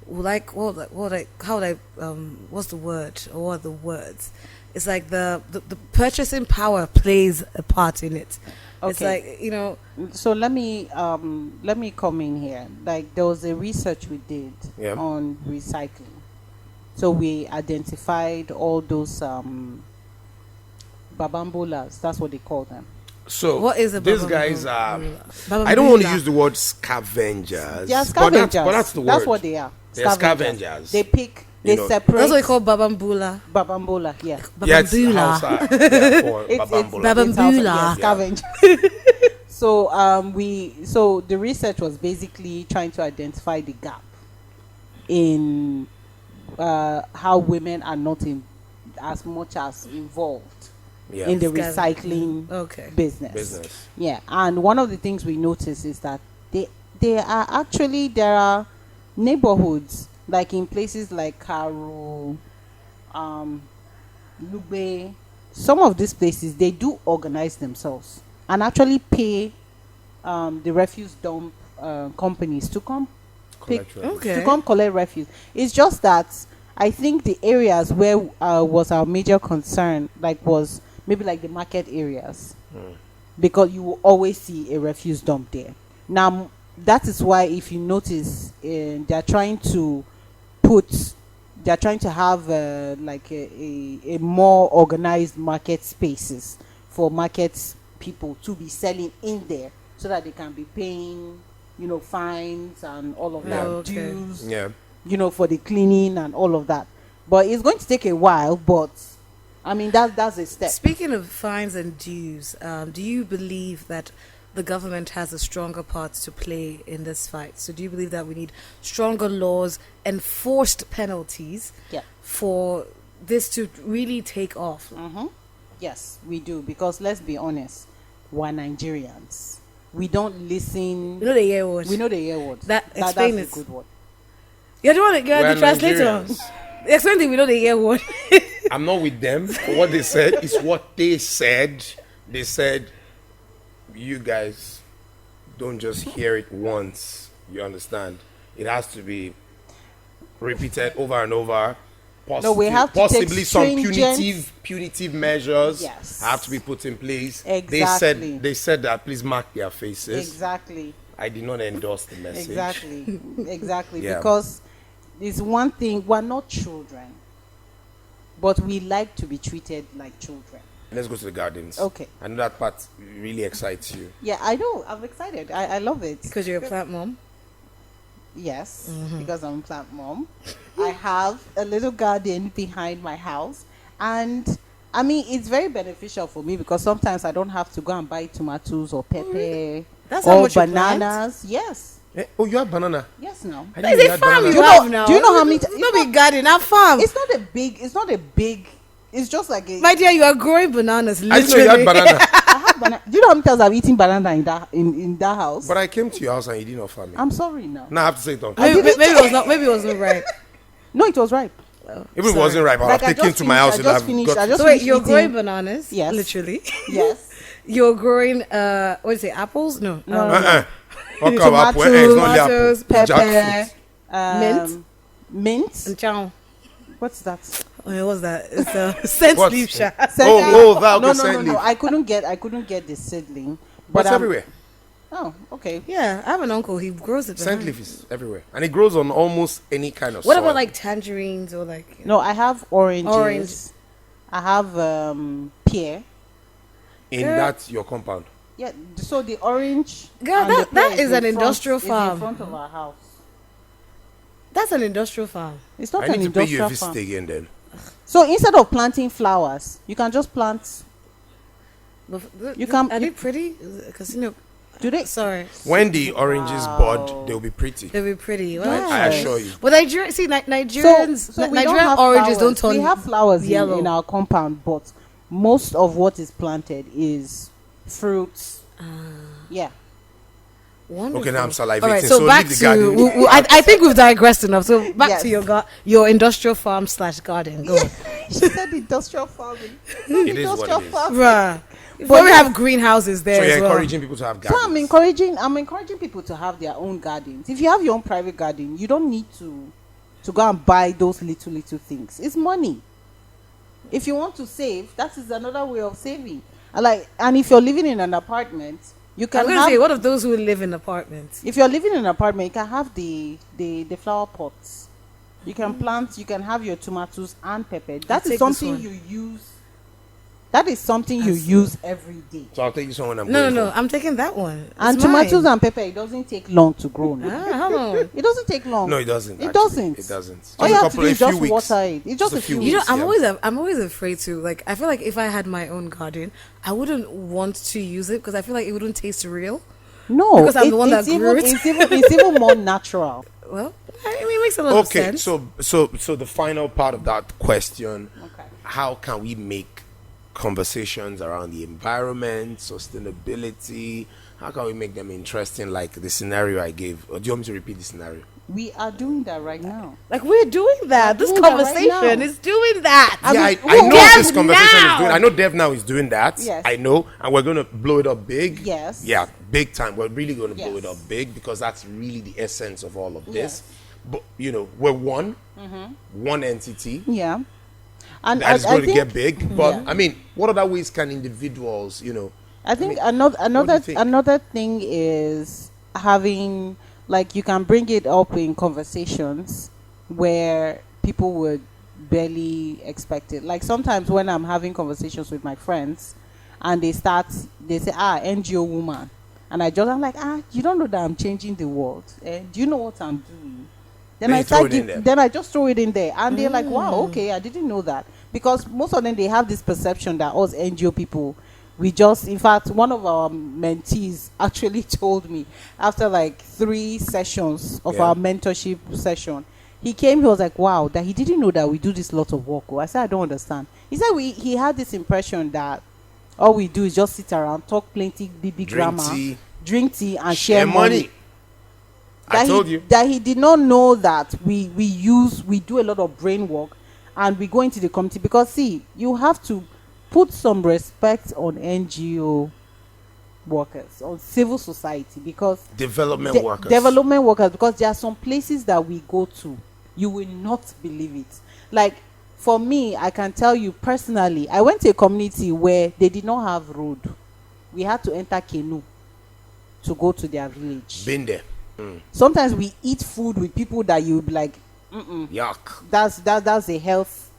what's the word or what are the words? It's like the purchasing power plays a part in it. It's Okay. like, So let me come in here. Like, there was a research we did on recycling. So we identified all those babambolas. That's what they call them. So what is a these babambula? guys are. Babambula. I don't want to use the word scavengers. They are scavengers. But that's the word. That's what they are. They are scavengers. They pick. They separate. That's what we call babambula. babambola. Yeah. Yeah, it's Babambula. Hausa. Yeah, for It's babambola. Babambula. yeah, scavenge. So so the research was basically trying to identify the gap in how women are not as much as involved Yeah. in the recycling Okay. business. Yeah, and one of the things we notice is that there are neighborhoods, like in places like Karo, Lugbe. Some of these places, they do organize themselves and actually pay the refuse dump companies to come Collect refuse. Okay. to come collect refuse. It's just that I think the areas where was our major concern, was maybe like the market areas, because you will always see a refuse dump there. Now that is why, if you notice, they're trying to have a more organized market spaces for market people to be selling in there, so that they can be paying fines and all of that, Okay. dues, Yeah. for the cleaning and all of that. But it's going to take a while, but I mean that's a step. Speaking of fines and dues, do you believe that the government has a stronger part to play in this fight? So do you believe that we need stronger laws, enforced penalties for this to really take off? Yes, we do, because let's be honest, we're Nigerians. We don't listen. You know the year word. We know the year word. Explain That's it. a good word. You're the We're translator. Nigerians. Explain it. We know the year word. I'm not with them. What they said is what they said. They said, you guys don't just hear it once. You understand? It has to be repeated over and over. No, we have to possibly take some stringent- punitive measures Yes. have to be put in place. Exactly. They said that please mark their faces. Exactly. I did not endorse the message. Exactly. Yeah. Because it's one thing, we're not children, but we like to be treated like children. Let's go to the gardens. Okay. I know that part really excites you. Yeah, I know. I'm excited. I love it. Because you're a plant mom. Yes, because I'm a plant mom. I have a little garden behind my house, and I mean it's very beneficial for me because sometimes I don't have to go and buy tomatoes or pepper That's how or much you plant? bananas. Yes, Oh, you have banana. yes, no. I That didn't is know a you had farm banana. you Do you know- have now. do you know how many It's it's not not- big garden, a farm. It's not a big. It's not a big. It's just like a. My dear, you are growing bananas. I didn't know you had Literally. banana. I have banana. Do you know how many times I've eaten banana in that house? But I came to your house and you didn't offer me. I'm sorry now. Now I have to say it on. maybe it was not. Maybe it wasn't right. No, it was ripe. If it wasn't right, I'll Like, I have taken just to my finished- house. I and just I've finished- got- I just So wait, finished you're eating- growing bananas? Yes. Literally. Yes. You're growing what is it? Apples? No. What kind of apple? It's not only apple. Tomatoes, Jackfruit. Pepper, mint. And chow. What's that? Oh, what's that? It's a scent What? leaf shot. Oh, that no, okay, no, scent leaf. I couldn't get the seedling. But it's I'm- everywhere. Oh, okay. Yeah, I have an uncle. He grows it. Scent behind. leaf is everywhere. And it grows on almost any kind of What soil. about like tangerines or like? No, I have oranges. Orange. I have pear. in Girl. that your compound? Yeah, so the orange. Girl, and the that pear is in an front- industrial is farm. in front of our house. That's an industrial farm. It's not I an need to pay you a industrial visit farm. again then. So instead of planting flowers, you can just plant. You can- Are they pretty? Because Do they? sorry, When the oranges bud, they'll be pretty. they'll be pretty. Well, Yeah. I assure you. But Nigeria, see, Nigerians, we don't Nigerian have oranges flowers. don't turn We have flowers yellow. in our compound, but most of what is planted is fruits. Yeah. Wonderful. Okay, now I'm salivating. All right, So so back leave the to. garden. I think we've digressed enough. So back Yes. to your industrial farm / garden. Go. She said industrial farming. It is what it is. Bruh. But we have greenhouses there So you're as well. encouraging people to have So gardens. I'm encouraging people to have their own gardens. If you have your own private garden, you don't need to go and buy those little things. It's money. If you want to save, that is another way of saving. And if you're living in an apartment, you I'm can gonna have. say, what of those who live in apartments? If you're living in an apartment, you can have the flower pots. You can plant. You can have your tomatoes and pepper. That take is this something one. you use. That is something you use every day. So I'll take you somewhere I'm No, going. no, I'm taking that one. And It's tomatoes mine. and pepper, it doesn't take long to grow. No? Hello. It doesn't take long. No, it doesn't. It actually. doesn't. It doesn't. All you have to do a is few just weeks. water it. It's just a few You know, weeks. I'm always afraid to like. I feel like if I had my own garden, I wouldn't want to use it because I feel like it wouldn't taste real. No, Because I'm the one that grew it. It's even more natural. Well, I mean, it makes a lot of Okay, sense. so the final part of that question: Okay. how can we make conversations around the environment, sustainability? How can we make them interesting? Like the scenario I gave. Or do you want me to repeat the scenario? We are doing that right now. Like we're doing that. This doing that right conversation now. is doing that. Yeah, I who know cares this conversation now? is doing. I know Dev now is doing that. Yes. I know, and we're going to blow it up big. Yes. Yeah, big time. We're really going to blow Yes. it up big because that's really the essence of all of this. Yes. But we're one entity. Yeah. And That is going to think, get big. But Yeah. I mean, what other ways can individuals, I think what do you think? another thing is having, like, you can bring it up in conversations where people would barely expect it. Like sometimes when I'm having conversations with my friends and they say, NGO woman. And I'm like, you don't know that I'm changing the world. Do you know what I'm doing? Then Then I you throw start it in there. then I just throw it in there. And they're like, wow, okay, I didn't know that. Because most of them, they have this perception that us NGO people, in fact, one of our mentees actually told me after like 3 sessions of Yeah. our mentorship session, he was like, wow, that he didn't know that we do this lot of work. I said, I don't understand. He said he had this impression that all we do is just sit around, talk plenty BB grammar, drink tea and share money. I told you. That he did not know that we do a lot of brain work and we go into the community, because see, you have to put some respect on NGO workers, on civil society, because Development workers. development workers, because there are some places that we go to, you will not believe it. Like for me, I can tell you personally, I went to a community where they did not have road. We had to enter canoe to go to their village. Been there. Sometimes we eat food with people that you be like, Yuck. that's a health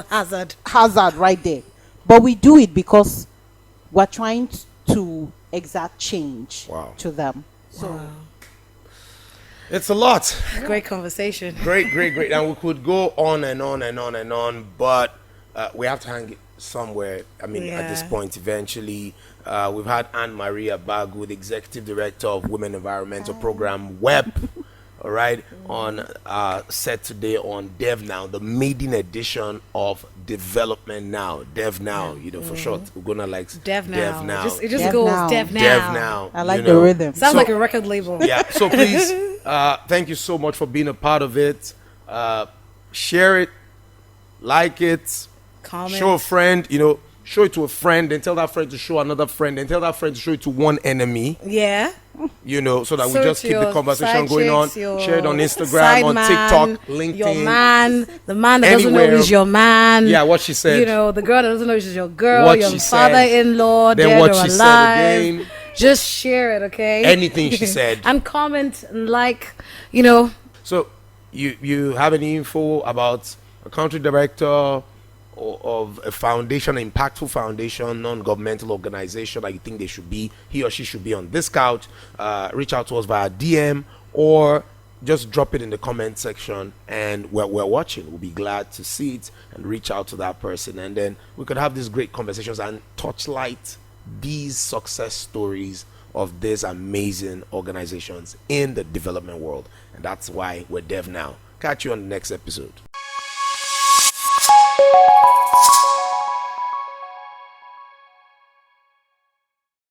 hazard. hazard right there. but we do it because we're trying to exact change to them. So it's a lot. Great conversation. Great. And we could go on and on and on and on, but we have to hang it somewhere. I mean, at this point, eventually, we've had Anne Maria Bagu, the Executive Director of Women Environmental Program WEP, all right, on set today on Dev Now, the maiden edition of Development Now. Dev Now, for short, we're gonna like Dev Now. It just Dev goes Now. Dev Now. Dev Now. I like the rhythm. Sounds like a record label. Yeah. So please, thank you so much for being a part of it. Share it, like it, Comment. show a friend. Show it to a friend, then tell that friend to show another friend, then tell that friend to show it to one enemy. Yeah. So that we just keep the conversation going on. Share it on Instagram, side on man, TikTok, LinkedIn. Your man, the man that doesn't know anywhere. he's your man. Yeah, what she said. The girl that doesn't know she's your girl, What your she said. father-in-law, Then dead what or she alive. said again. Just share it, okay? Anything she said. And comment and like, So you have any info about a country director of a foundation, an impactful foundation, non-governmental organization that you think he or she should be on this couch, reach out to us via DM or just drop it in the comment section, and we're watching. We'll be glad to see it and reach out to that person, and then we could have these great conversations and touchlight these success stories of these amazing organizations in the development world. And that's why we're Dev Now. Catch you on the next episode.